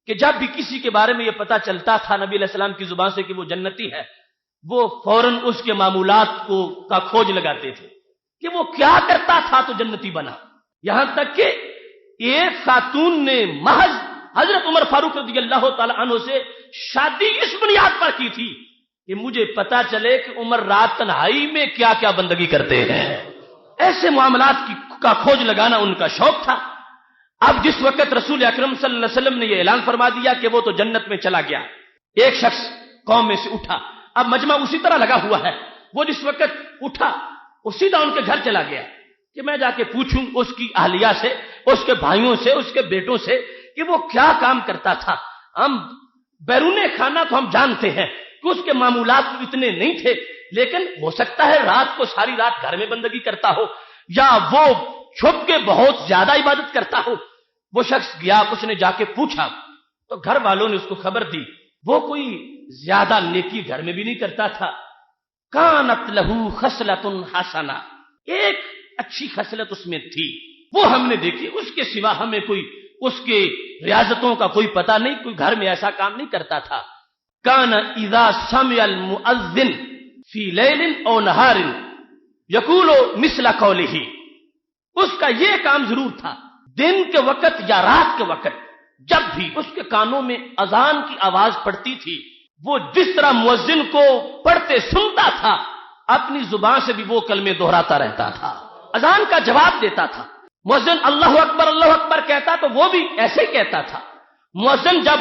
کہ جب بھی کسی کے بارے میں یہ پتہ چلتا تھا نبی علیہ السلام کی زبان سے کہ وہ جنتی ہے، وہ فوراً اس کے معمولات کا کھوج لگاتے تھے کہ وہ کیا کرتا تھا تو جنتی بنا۔ یہاں تک کہ ایک خاتون نے محض حضرت عمر فاروق رضی اللہ تعالی عنہ سے شادی اس بنیاد پر کی تھی کہ مجھے پتا چلے کہ عمر رات تنہائی میں کیا کیا بندگی کرتے ہیں۔ ایسے معاملات کا کھوج لگانا ان کا شوق تھا۔ اب جس وقت رسول اکرم صلی اللہ علیہ وسلم نے یہ اعلان فرما دیا کہ وہ تو جنت میں چلا گیا، ایک شخص قوم میں سے اٹھا اب مجمع اسی طرح لگا ہوا ہے. وہ جس وقت اٹھا وہ سیدھا ان کے گھر چلا گیا کہ میں جا کے پوچھوں اس کی اہلیہ سے، اس کے بھائیوں سے، اس کے بیٹوں سے کہ وہ کیا کام کرتا تھا. ہم بیرون خانہ تو ہم جانتے ہیں کہ اس کے معمولات اتنے نہیں تھے، لیکن ہو سکتا ہے رات کو ساری رات گھر میں بندگی کرتا ہو یا وہ چھپ کے بہت زیادہ عبادت کرتا ہو. وہ شخص گیا، اس نے جا کے پوچھا تو گھر والوں نے اس کو خبر دی وہ کوئی زیادہ نیکی گھر میں بھی نہیں کرتا تھا. کانت لہو خصلۃ حسنہ، ایک اچھی خصلت اس میں تھی، وہ ہم نے دیکھی، اس کے سوا ہمیں کوئی اس کے ریاضتوں کا کوئی پتہ نہیں، کوئی گھر میں ایسا کام نہیں کرتا تھا. کان اذا سمع المؤذن فی لیل او نہار یقول مثل قولہ، اس کا یہ کام ضرور تھا دن کے وقت یا رات کے وقت جب بھی اس کے کانوں میں اذان کی آواز پڑتی تھی وہ جس طرح مؤذن کو پڑھتے سنتا تھا اپنی زبان سے بھی وہ کلمے دہراتا رہتا تھا، اذان کا جواب دیتا تھا. مؤذن اللہ اکبر کہتا تو وہ بھی ایسے ہی کہتا تھا. مؤذن جب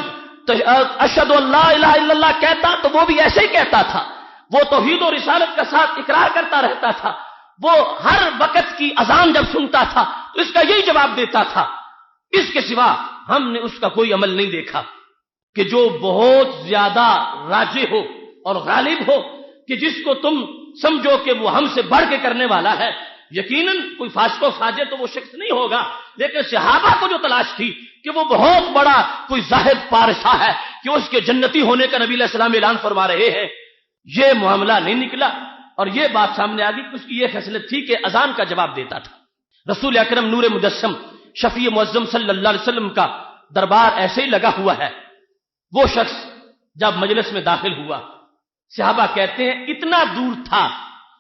اشہد ان لا الہ الا اللہ کہتا تو وہ بھی ایسے ہی کہتا تھا. وہ توحید و رسالت کا ساتھ اقرار کرتا رہتا تھا. وہ ہر وقت کی اذان جب سنتا تھا تو اس کا یہی جواب دیتا تھا. اس کے سوا ہم نے اس کا کوئی عمل نہیں دیکھا کہ جو بہت زیادہ راجح ہو اور غالب ہو کہ جس کو تم سمجھو کہ وہ ہم سے بڑھ کے کرنے والا ہے. یقیناً کوئی فاسق و فاجر تو وہ شخص نہیں ہوگا، لیکن صحابہ کو جو تلاش تھی کہ وہ بہت بڑا کوئی زاہد پادشاہ ہے کہ اس کے جنتی ہونے کا نبی علیہ السلام اعلان فرما رہے ہیں، یہ معاملہ نہیں نکلا. اور یہ بات سامنے آ گئی کہ اس کی یہ خصلت تھی کہ اذان کا جواب دیتا تھا. رسول اکرم نور مجسم شفیع معظم صلی اللہ علیہ وسلم کا دربار ایسے ہی لگا ہوا ہے. وہ شخص جب مجلس میں داخل ہوا صحابہ کہتے ہیں اتنا دور تھا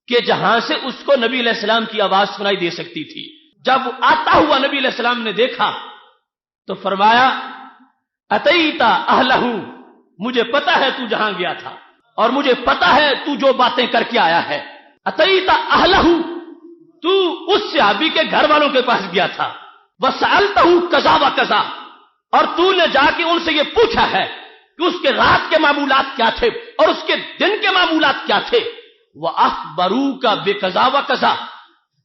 کہ جہاں سے اس کو نبی علیہ السلام کی آواز سنائی دے سکتی تھی. جب آتا ہوا نبی علیہ السلام نے دیکھا تو فرمایا اتیتا اہلہ، مجھے پتا ہے تو جہاں گیا تھا اور مجھے پتا ہے تو جو باتیں کر کے آیا ہے. اتیتا اہلہ، تو اس صحابی کے گھر والوں کے پاس گیا تھا. وسألتہ کذا و کذا، اور تو نے جا کے ان سے یہ پوچھا ہے کہ اس کے رات کے معمولات کیا تھے اور اس کے دن کے معمولات کیا تھے. وَأَخْبَرُوكَ بِكَذَا وَكَذَا،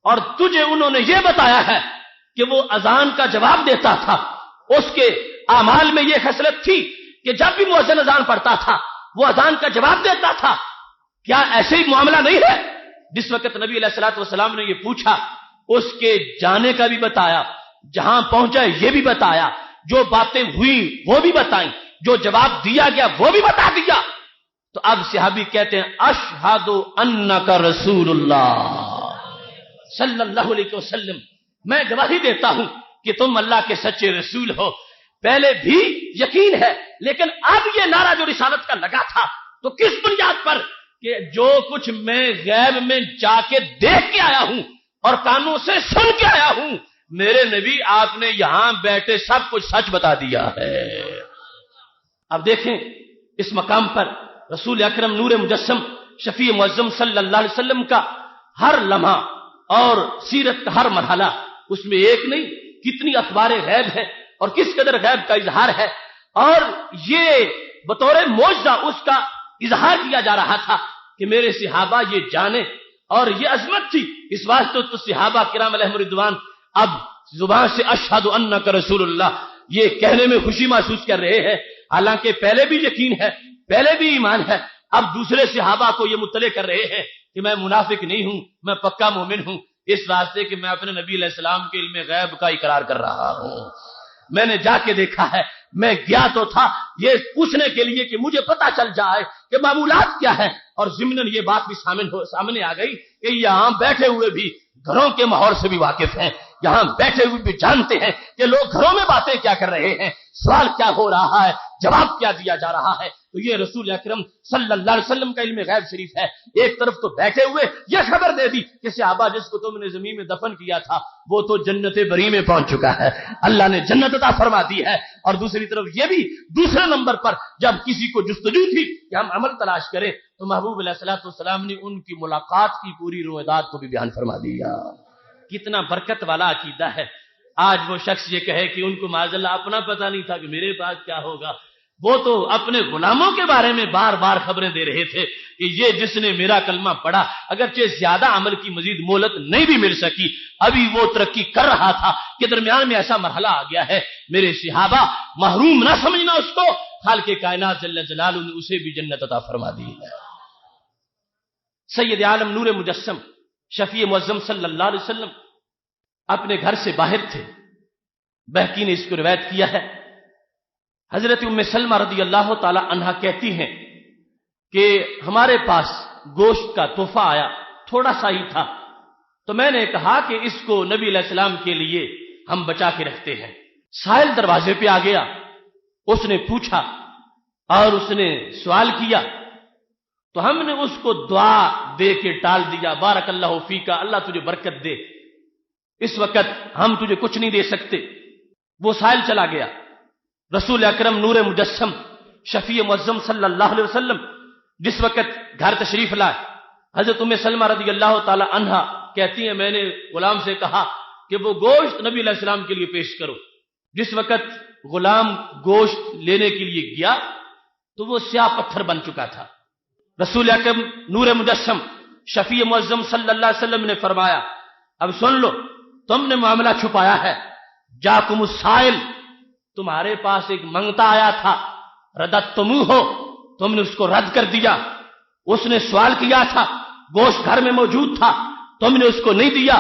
اور تجھے انہوں نے یہ بتایا ہے کہ وہ اذان کا جواب دیتا تھا. اس کے اعمال میں یہ خصلت تھی کہ جب بھی مؤذن اذان پڑھتا تھا وہ اذان کا جواب دیتا تھا. کیا ایسے ہی معاملہ نہیں ہے؟ جس وقت نبی علیہ الصلوۃ والسلام نے یہ پوچھا اس کے جانے کا بھی بتایا، جہاں پہنچا یہ بھی بتایا، جو باتیں ہوئی وہ بھی بتائیں، جو جواب دیا گیا وہ بھی بتا دیا. تو اب صحابی کہتے ہیں اشہد انک رسول اللہ صلی اللہ علیہ وسلم، میں گواہی دیتا ہوں کہ تم اللہ کے سچے رسول ہو. پہلے بھی یقین ہے، لیکن اب یہ نعرہ جو رسالت کا لگا تھا تو کس بنیاد پر کہ جو کچھ میں غیب میں جا کے دیکھ کے آیا ہوں اور کانوں سے سن کے آیا ہوں، میرے نبی آپ نے یہاں بیٹھے سب کچھ سچ بتا دیا ہے. اب دیکھیں اس مقام پر رسول اکرم نور مجسم شفیع معظم صلی اللہ علیہ وسلم کا ہر لمحہ اور سیرت کا ہر مرحلہ، اس میں ایک نہیں کتنی اخبار غیب ہے اور کس قدر غیب کا اظہار ہے. اور یہ بطور معجزہ اس کا اظہار کیا جا رہا تھا کہ میرے صحابہ یہ جانے، اور یہ عظمت تھی. اس واسطے تو صحابہ کرام علیہم رضوان اب زبان سے اشہد انک رسول اللہ یہ کہنے میں خوشی محسوس کر رہے ہیں، حالانکہ پہلے بھی یقین ہے، پہلے بھی ایمان ہے. اب دوسرے صحابہ کو یہ مطلع کر رہے ہیں کہ میں منافق نہیں ہوں، میں پکا مومن ہوں، اس واسطے کہ میں اپنے نبی علیہ السلام کے علم غیب کا اقرار کر رہا ہوں. میں نے جا کے دیکھا ہے، میں گیا تو تھا یہ پوچھنے کے لیے کہ مجھے پتا چل جائے کہ معمولات کیا ہے، اور ضمناً یہ بات بھی سامنے آ گئی کہ یہاں بیٹھے ہوئے بھی گھروں کے ماحول سے بھی واقف ہیں، یہاں بیٹھے ہوئے بھی جانتے ہیں کہ لوگ گھروں میں باتیں کیا کر رہے ہیں، سوال کیا ہو رہا ہے، جواب کیا دیا جا رہا ہے. تو یہ رسول اکرم صلی اللہ علیہ وسلم کا علم غیب شریف ہے. ایک طرف تو بیٹھے ہوئے یہ خبر دے دی کہ صحابہ جس کو تم نے زمین میں دفن کیا تھا وہ تو جنت بری میں پہنچ چکا ہے، اللہ نے جنت عطا فرما دی ہے. اور دوسری طرف یہ بھی دوسرے نمبر پر جب کسی کو جستجو تھی کہ ہم عمل تلاش کریں تو محبوب علیہ الصلوۃ والسلام نے ان کی ملاقات کی پوری رویداد کو بھی بیان فرما دیا. کتنا برکت والا عقیدہ ہے. آج وہ شخص یہ کہے کہ ان کو معاذ اللہ اپنا پتہ نہیں تھا کہ میرے پاس کیا ہوگا، وہ تو اپنے غلاموں کے بارے میں بار بار خبریں دے رہے تھے کہ یہ جس نے میرا کلمہ پڑھا اگرچہ زیادہ عمل کی مزید مہلت نہیں بھی مل سکی، ابھی وہ ترقی کر رہا تھا کہ درمیان میں ایسا مرحلہ آ گیا ہے، میرے صحابہ محروم نہ سمجھنا اس کو، خالق کائنات جل جلالہ نے اسے بھی جنت عطا فرما دی ہے۔ سید عالم نور مجسم شفیع معظم صلی اللہ علیہ وسلم اپنے گھر سے باہر تھے، بہقی نے اس کو روایت کیا ہے، حضرت ام سلمہ رضی اللہ تعالی عنہا کہتی ہیں کہ ہمارے پاس گوشت کا تحفہ آیا، تھوڑا سا ہی تھا، تو میں نے کہا کہ اس کو نبی علیہ السلام کے لیے ہم بچا کے رکھتے ہیں۔ سائل دروازے پہ آ گیا، اس نے پوچھا اور اس نے سوال کیا تو ہم نے اس کو دعا دے کے ٹال دیا، بارک اللہ فیکا، اللہ تجھے برکت دے، اس وقت ہم تجھے کچھ نہیں دے سکتے۔ وہ سائل چلا گیا، رسول اکرم نور مجسم شفیع معظم صلی اللہ علیہ وسلم جس وقت گھر تشریف لائے، حضرت ام سلمہ رضی اللہ تعالی عنہا کہتی ہیں میں نے غلام سے کہا کہ وہ گوشت نبی علیہ السلام کے لیے پیش کرو۔ جس وقت غلام گوشت لینے کے لیے گیا تو وہ سیاہ پتھر بن چکا تھا۔ رسول اکرم نور مجسم شفیع معظم صلی اللہ علیہ وسلم نے فرمایا اب سن لو، تم نے معاملہ چھپایا ہے، جاکم السائل، تمہارے پاس ایک منگتا آیا تھا، رددتموہ ہو، تم نے اس کو رد کر دیا۔ اس نے سوال کیا تھا، گوشت گھر میں موجود تھا، تم نے اس کو نہیں دیا۔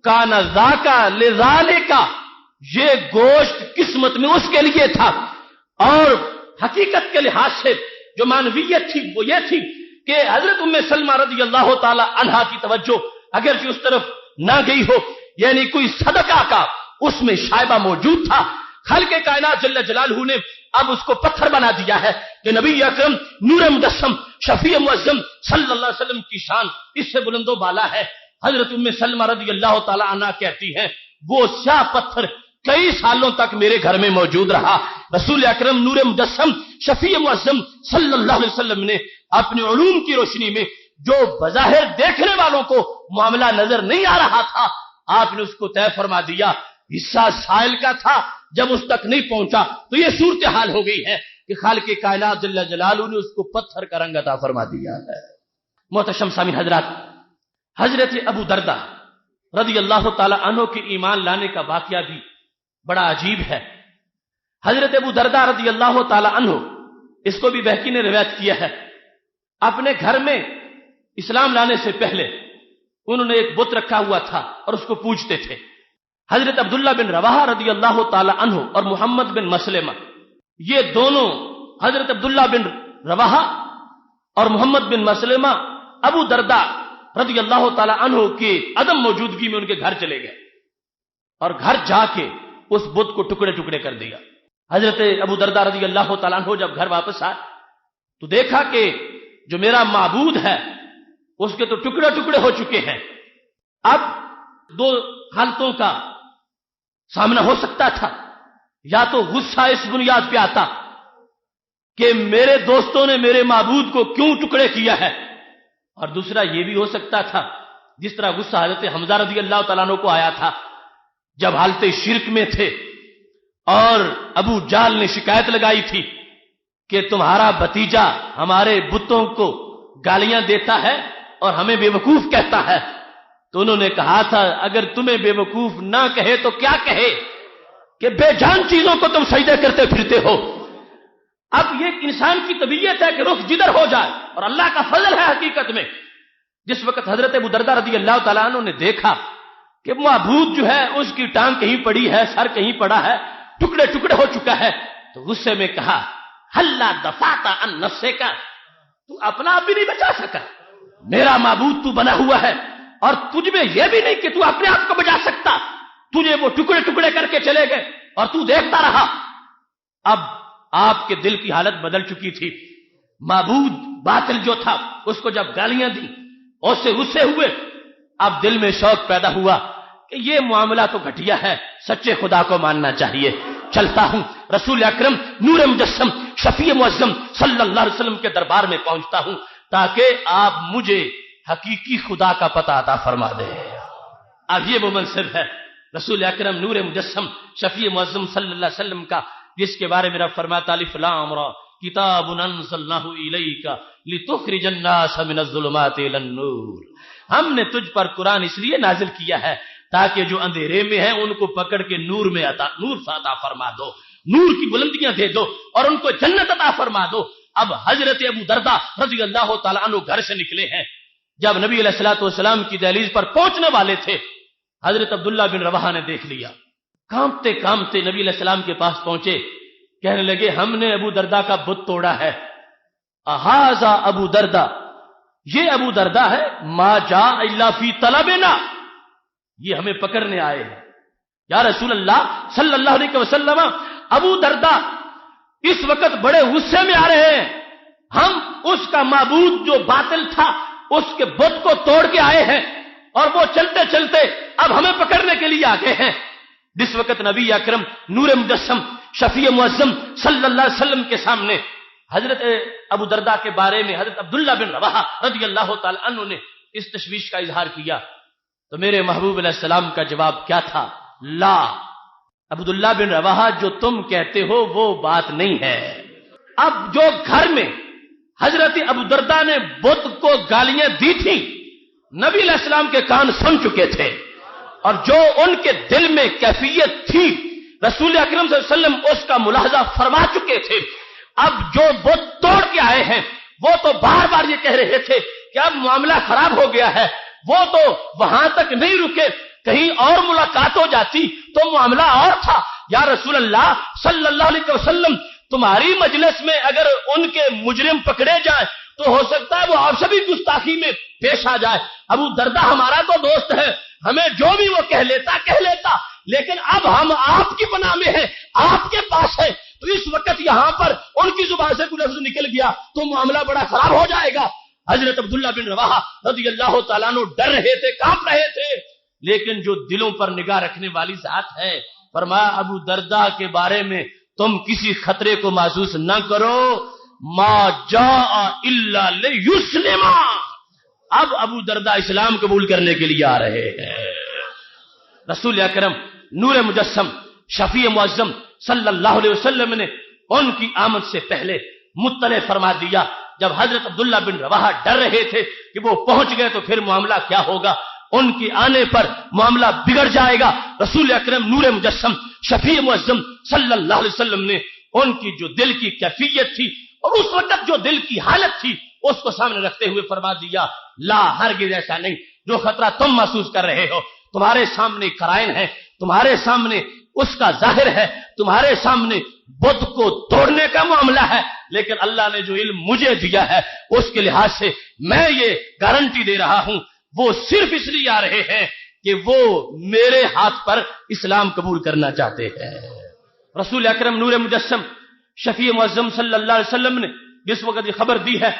کان ذاکا لذالکا، یہ گوشت قسمت میں اس کے لیے تھا۔ اور حقیقت کے لحاظ سے جو معنویت تھی وہ یہ تھی کہ حضرت ام سلمہ رضی اللہ تعالی عنہا کی توجہ اگرچہ اس طرف نہ گئی ہو، یعنی کوئی صدقہ کا اس میں شائبہ موجود تھا، خالق کائنات جل جلالہ نے اب اس کو پتھر بنا دیا ہے کہ نبی اکرم نور مجسم شفیع معظم صلی اللہ علیہ وسلم کی شان اس سے بلند و بالا ہے۔ حضرت ام سلمہ رضی اللہ تعالی عنہا کہتی ہیں وہ سیاہ پتھر کئی سالوں تک میرے گھر میں موجود رہا۔ رسول اکرم نور مجسم شفیع معظم صلی اللہ علیہ وسلم نے اپنے علوم کی روشنی میں جو بظاہر دیکھنے والوں کو معاملہ نظر نہیں آ رہا تھا، آپ نے اس کو طے فرما دیا۔ حصہ سائل کا تھا، جب اس تک نہیں پہنچا تو یہ صورتحال ہو گئی ہے کہ خالق کائنات جل جلالہ نے اس کو پتھر کا رنگ عطا فرما دیا ہے۔ محتشم سامعین حضرات، حضرت ابو دردہ رضی اللہ تعالی عنہ کے ایمان لانے کا واقعہ بھی بڑا عجیب ہے۔ حضرت ابو دردہ رضی اللہ تعالی عنہ، اس کو بھی بہقی نے روایت کیا ہے، اپنے گھر میں اسلام لانے سے پہلے انہوں نے ایک بت رکھا ہوا تھا اور اس کو پوجتے تھے۔ حضرت عبداللہ بن رواحہ رضی اللہ تعالی عنہ اور محمد بن مسلمہ، یہ دونوں حضرت عبداللہ بن رواحہ اور محمد بن مسلمہ ابو دردہ رضی اللہ تعالی عنہ کی عدم موجودگی میں ان کے گھر چلے گئے اور گھر جا کے اس بت کو ٹکڑے ٹکڑے کر دیا۔ حضرت ابو دردہ رضی اللہ تعالیٰ عنہ جب گھر واپس آئے تو دیکھا کہ جو میرا معبود ہے اس کے تو ٹکڑے ٹکڑے ہو چکے ہیں۔ اب دو حالتوں کا سامنا ہو سکتا تھا، یا تو غصہ اس بنیاد پہ آتا کہ میرے دوستوں نے میرے معبود کو کیوں ٹکڑے کیا ہے، اور دوسرا یہ بھی ہو سکتا تھا جس طرح غصہ حضرت حمزہ رضی اللہ تعالیٰ عنہ کو آیا تھا جب حالت شرک میں تھے اور ابو جہل نے شکایت لگائی تھی کہ تمہارا بھتیجا ہمارے بتوں کو گالیاں دیتا ہے اور ہمیں بے وقوف کہتا ہے، تو انہوں نے کہا تھا اگر تمہیں بے وقوف نہ کہے تو کیا کہے کہ بے جان چیزوں کو تم سجدے کرتے پھرتے ہو۔ اب یہ انسان کی طبیعت ہے کہ رخ جدھر ہو جائے، اور اللہ کا فضل ہے حقیقت میں۔ جس وقت حضرت ابو دردہ رضی اللہ تعالیٰ عنہ نے دیکھا کہ معبود جو ہے اس کی ٹانگ کہیں پڑی ہے، سر کہیں پڑا ہے، ٹکڑے ٹکڑے ہو چکا ہے، تو غصے میں کہا ہلا دفعت عن نفسک، تو اپنا آپ بھی نہیں بچا سکا، میرا معبود تو بنا ہوا ہے اور تجھ میں یہ بھی نہیں کہ تو اپنے آپ کو بچا سکتا، تجھے وہ ٹکڑے ٹکڑے کر کے چلے گئے اور تو دیکھتا رہا۔ اب آپ کے دل کی حالت بدل چکی تھی، معبود باطل جو تھا اس کو جب گالیاں دی اور اس سے غصے ہوئے، اب دل میں شوق پیدا ہوا کہ یہ معاملہ تو گھٹیا ہے، سچے خدا کو ماننا چاہیے، چلتا ہوں رسول اکرم نور مجسم شفیع معظم صلی اللہ علیہ وسلم کے دربار میں پہنچتا ہوں تاکہ آپ مجھے حقیقی خدا کا پتہ عطا فرما دیں۔ اب یہ وہ منصب ہے رسول اکرم نور مجسم شفیع معظم صلی اللہ علیہ وسلم کا جس کے بارے میں رب فرماتا الف لام را کتاب انزلناہ الیک لتخرج الناس من الظلمات الی النور. ہم نے تجھ پر قرآن اس لیے نازل کیا ہے تاکہ جو اندھیرے میں ہیں ان کو پکڑ کے نور سے عطا فرما دو، نور کی بلندیاں دے دو اور ان کو جنت عطا فرما دو. اب حضرت ابو درداء رضی اللہ تعالیٰ عنہ گھر سے نکلے ہیں. جب نبی علیہ الصلوۃ والسلام کی دہلیز پر پہنچنے والے تھے، حضرت عبداللہ بن رواحہ نے دیکھ لیا. کانپتے کانپتے نبی علیہ السلام کے پاس پہنچے، کہنے لگے ہم نے ابو درداء کا بت توڑا ہے. اہذا ابو درداء، یہ ابو درداء ہے، ما جاء الا فی طلبنا، یہ ہمیں پکڑنے آئے ہیں. یا رسول اللہ صلی اللہ علیہ وسلم، ابو درداء اس وقت بڑے غصے میں آ رہے ہیں، ہم اس کا معبود جو باطل تھا اس کے بت کو توڑ کے آئے ہیں اور وہ چلتے چلتے اب ہمیں پکڑنے کے لیے آ گئے ہیں. جس وقت نبی اکرم نور مجسم شفیع معظم صلی اللہ علیہ وسلم کے سامنے حضرت ابو درداء کے بارے میں حضرت عبداللہ بن رواحہ رضی اللہ تعالی عنہ نے اس تشویش کا اظہار کیا تو میرے محبوب علیہ السلام کا جواب کیا تھا؟ لا عبداللہ بن رواحہ، جو تم کہتے ہو وہ بات نہیں ہے. اب جو گھر میں حضرت ابو درداء نے بت کو گالیاں دی تھیں نبی علیہ السلام کے کان سن چکے تھے، اور جو ان کے دل میں کیفیت تھی رسول اکرم صلی اللہ علیہ وسلم اس کا ملاحظہ فرما چکے تھے. اب جو بت توڑ کے آئے ہیں وہ تو بار بار یہ کہہ رہے تھے کہ اب معاملہ خراب ہو گیا ہے، وہ تو وہاں تک نہیں رکے، کہیں اور ملاقات ہو جاتی تو معاملہ اور تھا. یا رسول اللہ صلی اللہ علیہ وسلم، تمہاری مجلس میں اگر ان کے مجرم پکڑے جائیں تو ہو سکتا ہے وہ آپ سے بھی گستاخی میں پیش آ جائے. ابو درداء ہمارا تو دوست ہے، ہمیں جو بھی وہ کہہ لیتا، لیکن اب ہم آپ کی پناہ میں ہیں، آپ کے پاس ہے، تو اس وقت یہاں پر ان کی زبان سے کوئی لفظ نکل گیا تو معاملہ بڑا خراب ہو جائے گا. حضرت عبداللہ بن رواحہ رضی اللہ تعالیٰ عنہ ڈر رہے تھے، کانپ رہے تھے، لیکن جو دلوں پر نگاہ رکھنے والی ذات ہے، فرمایا ابو درداء کے بارے میں تم کسی خطرے کو محسوس نہ کرو، ما جاء الا لیسلم. اب ابو درداء اسلام قبول کرنے کے لیے آ رہے ہیں. رسول اکرم نور مجسم شفیع معظم صلی اللہ علیہ وسلم نے ان کی آمد سے پہلے مطلع فرما دیا. جب حضرت عبداللہ بن رواحہ ڈر رہے تھے کہ وہ پہنچ گئے تو پھر معاملہ کیا ہوگا، ان کے آنے پر معاملہ بگڑ جائے گا، رسول اکرم نور مجسم شفیع معظم صلی اللہ علیہ وسلم نے ان کی جو دل کی کیفیت تھی اور اس وقت جو دل کی حالت تھی اس کو سامنے رکھتے ہوئے فرما دیا، لا ہرگز ایسا نہیں. جو خطرہ تم محسوس کر رہے ہو تمہارے سامنے قرائن ہے، تمہارے سامنے اس کا ظاہر ہے، تمہارے سامنے بت کو توڑنے کا معاملہ ہے، لیکن اللہ نے جو علم مجھے دیا ہے اس کے لحاظ سے میں یہ گارنٹی دے رہا ہوں وہ صرف اس لیے آ رہے ہیں کہ وہ میرے ہاتھ پر اسلام قبول کرنا چاہتے ہیں. رسول اکرم نور مجسم شفیع معظم صلی اللہ علیہ وسلم نے جس وقت یہ خبر دی ہے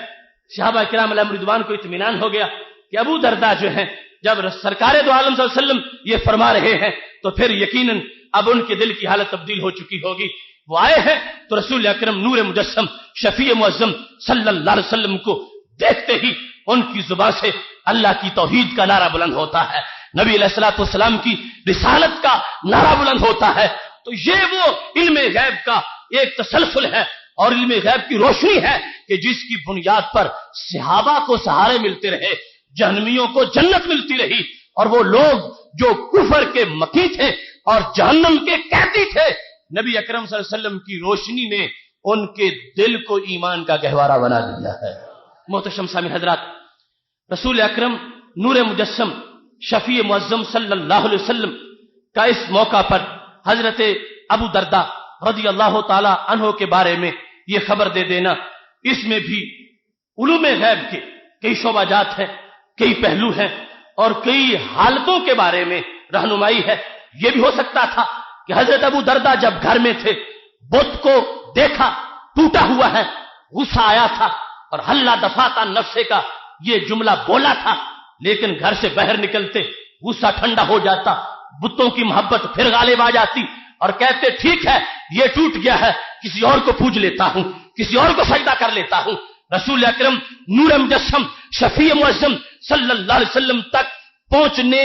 صحابہ کرام علیہم رضوان کو اطمینان ہو گیا کہ ابو درداء جو ہیں جب سرکار دو عالم صلی اللہ علیہ وسلم یہ فرما رہے ہیں تو پھر یقیناً اب ان کے دل کی حالت تبدیل ہو چکی ہوگی. وہ آئے ہیں تو رسول اکرم نور مجسم شفیع معظم صلی اللہ علیہ وسلم کو دیکھتے ہی ان کی زبان سے اللہ کی توحید کا نعرہ بلند ہوتا ہے، نبی علیہ الصلوۃ والسلام کی رسالت کا نعرہ بلند ہوتا ہے. تو یہ وہ علم غیب کا ایک تسلسل ہے اور علم غیب کی روشنی ہے کہ جس کی بنیاد پر صحابہ کو سہارے ملتے رہے، جہنمیوں کو جنت ملتی رہی، اور وہ لوگ جو کفر کے مکی تھے اور جہنم کے قیدی تھے، نبی اکرم صلی اللہ علیہ وسلم کی روشنی نے ان کے دل کو ایمان کا گہوارہ بنا دیا ہے. محتشم سامعین حضرات، رسول اکرم نور مجسم شفیع معظم صلی اللہ علیہ وسلم کا اس موقع پر حضرت ابو درداء رضی اللہ تعالی عنہ کے بارے میں یہ خبر دے دینا، اس میں بھی علوم غیب کے کئی شعبہ جات ہیں، کئی پہلو ہیں اور کئی حالتوں کے بارے میں رہنمائی ہے. یہ بھی ہو سکتا تھا کہ حضرت ابو درداء جب گھر میں تھے بت کو دیکھا ٹوٹا ہوا ہے، غصہ آیا تھا اور حلہ دفاتا نفسے کا یہ جملہ بولا تھا، لیکن گھر سے باہر نکلتے غصہ ٹھنڈا ہو جاتا، بتوں کی محبت پھر غالب آ جاتی اور کہتے ٹھیک ہے یہ ٹوٹ گیا ہے، کسی اور کو پوج لیتا ہوں، کسی اور کو سجدہ کر لیتا ہوں. رسول اکرم نور مجسم شفیع معظم صلی اللہ علیہ وسلم تک پہنچنے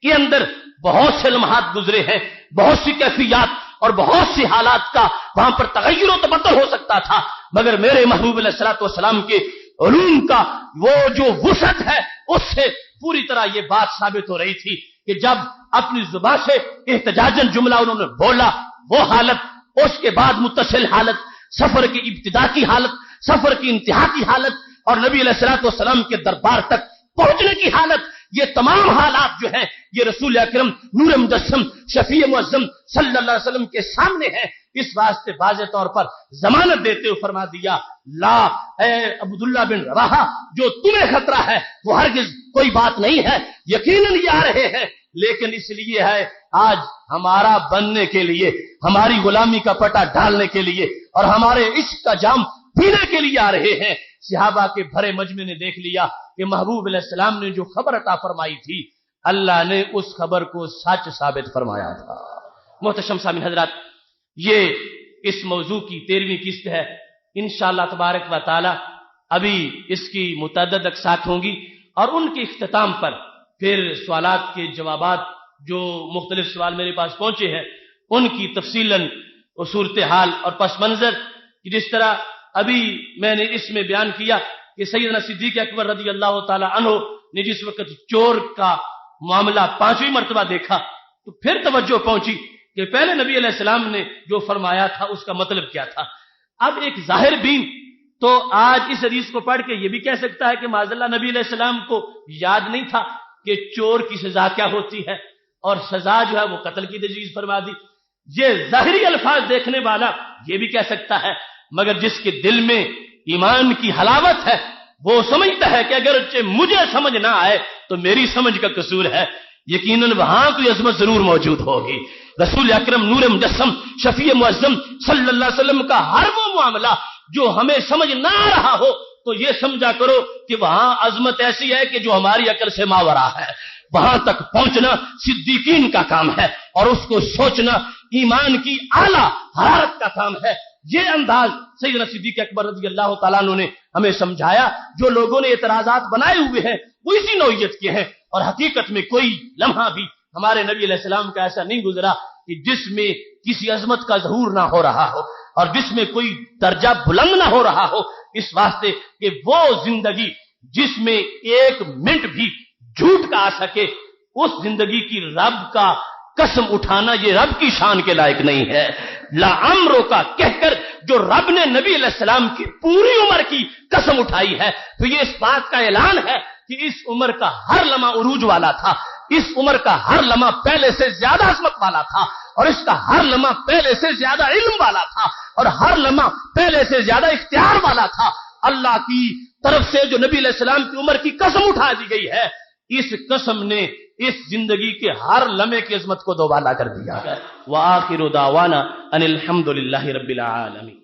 کے اندر بہت سے لمحات گزرے ہیں، بہت سی کیفیات اور بہت سی حالات کا وہاں پر تغیر و تبدل ہو سکتا تھا، مگر میرے محبوب علیہ الصلوۃ والسلام کے علوم کا وہ جو وسعت ہے اس سے پوری طرح یہ بات ثابت ہو رہی تھی کہ جب اپنی زبان سے احتجاجاً جملہ انہوں نے بولا، وہ حالت، اس کے بعد متصل حالت، سفر کی ابتدا کی حالت، سفر کی انتہا کی حالت، اور نبی علیہ الصلوۃ والسلام کے دربار تک پہنچنے کی حالت، یہ تمام حالات جو ہیں یہ رسول اکرم نور مجسم شفیع معظم صلی اللہ علیہ وسلم کے سامنے ہیں۔ اس واسطے واضح طور پر ضمانت دیتے ہوئے فرما دیا، لا اے عبداللہ بن رواحہ، جو تمہیں خطرہ ہے وہ ہرگز کوئی بات نہیں ہے، یقیناً یہ آ رہے ہیں، لیکن اس لیے ہے آج ہمارا بننے کے لیے، ہماری غلامی کا پٹا ڈالنے کے لیے اور ہمارے عشق کا جام پینے کے لیے آ رہے ہیں۔ صحابہ کے بھرے مجمع نے دیکھ لیا کہ محبوب علیہ السلام نے جو خبر عطا فرمائی تھی اللہ نے اس خبر کو سچ ثابت فرمایا تھا۔ محتشم سامعین حضرات، یہ اس موضوع کی 13ویں قسط ہے، انشاءاللہ تبارک و تعالی ابھی اس کی متعدد اقساط ہوں گی اور ان کے اختتام پر پھر سوالات کے جوابات جو مختلف سوال میرے پاس پہنچے ہیں ان کی تفصیلاً صورتحال اور پس منظر، جس طرح ابھی میں نے اس میں بیان کیا کہ سیدنا صدیق اکبر رضی اللہ تعالی عنہ نے جس وقت چور کا معاملہ 5ویں مرتبہ دیکھا تو پھر توجہ پہنچی کہ پہلے نبی علیہ السلام نے جو فرمایا تھا اس کا مطلب کیا تھا۔ اب ایک ظاہر بین تو آج اس حدیث کو پڑھ کے یہ بھی کہہ سکتا ہے کہ معاذ اللہ نبی علیہ السلام کو یاد نہیں تھا کہ چور کی سزا کیا ہوتی ہے، اور سزا جو ہے وہ قتل کی تجویز فرما دی۔ یہ ظاہری الفاظ دیکھنے والا یہ بھی کہہ سکتا ہے، مگر جس کے دل میں ایمان کی حلاوت ہے وہ سمجھتا ہے کہ اگرچہ مجھے سمجھ نہ آئے تو میری سمجھ کا قصور ہے، یقیناً وہاں کوئی عظمت ضرور موجود ہوگی۔ رسول اکرم نور مجسم شفیع معظم صلی اللہ علیہ وسلم کا ہر وہ معاملہ جو ہمیں سمجھ نہ آ رہا ہو تو یہ سمجھا کرو کہ وہاں عظمت ایسی ہے کہ جو ہماری عقل سے ماورا ہے۔ وہاں تک پہنچنا صدیقین کا کام ہے اور اس کو سوچنا ایمان کی اعلیٰ حرارت کا کام ہے۔ یہ انداز سیدنا صدیق اکبر رضی اللہ تعالیٰ عنہ نے ہمیں سمجھایا۔ جو لوگوں نے اعتراضات بنائے ہوئے ہیں وہ اسی نوعیت کے ہیں، اور حقیقت میں کوئی لمحہ بھی ہمارے نبی علیہ السلام کا ایسا نہیں گزرا کہ جس میں کسی عظمت کا ظہور نہ ہو رہا ہو اور جس میں کوئی درجہ بلند نہ ہو رہا ہو، اس واسطے کہ وہ زندگی جس میں ایک منٹ بھی جھوٹ کا آ سکے، اس زندگی کی رب کا قسم اٹھانا یہ رب کی شان کے لائق نہیں ہے۔ لا عمرو کا کہہ کر جو رب نے نبی علیہ السلام کی پوری عمر کی قسم اٹھائی ہے تو یہ اس بات کا اعلان ہے کہ اس عمر کا ہر لمحہ عروج والا تھا، اس عمر کا ہر لمحہ پہلے سے زیادہ عظمت والا تھا، اور اس کا ہر لمحہ پہلے سے زیادہ علم والا تھا، اور ہر لمحہ پہلے سے زیادہ اختیار والا تھا۔ اللہ کی طرف سے جو نبی علیہ السلام کی عمر کی قسم اٹھا دی گئی ہے، اس قسم نے اس زندگی کے ہر لمحے کی عظمت کو دوبالا کر دیا ہے۔ وآخر دعوانا ان الحمد للہ رب العالمین۔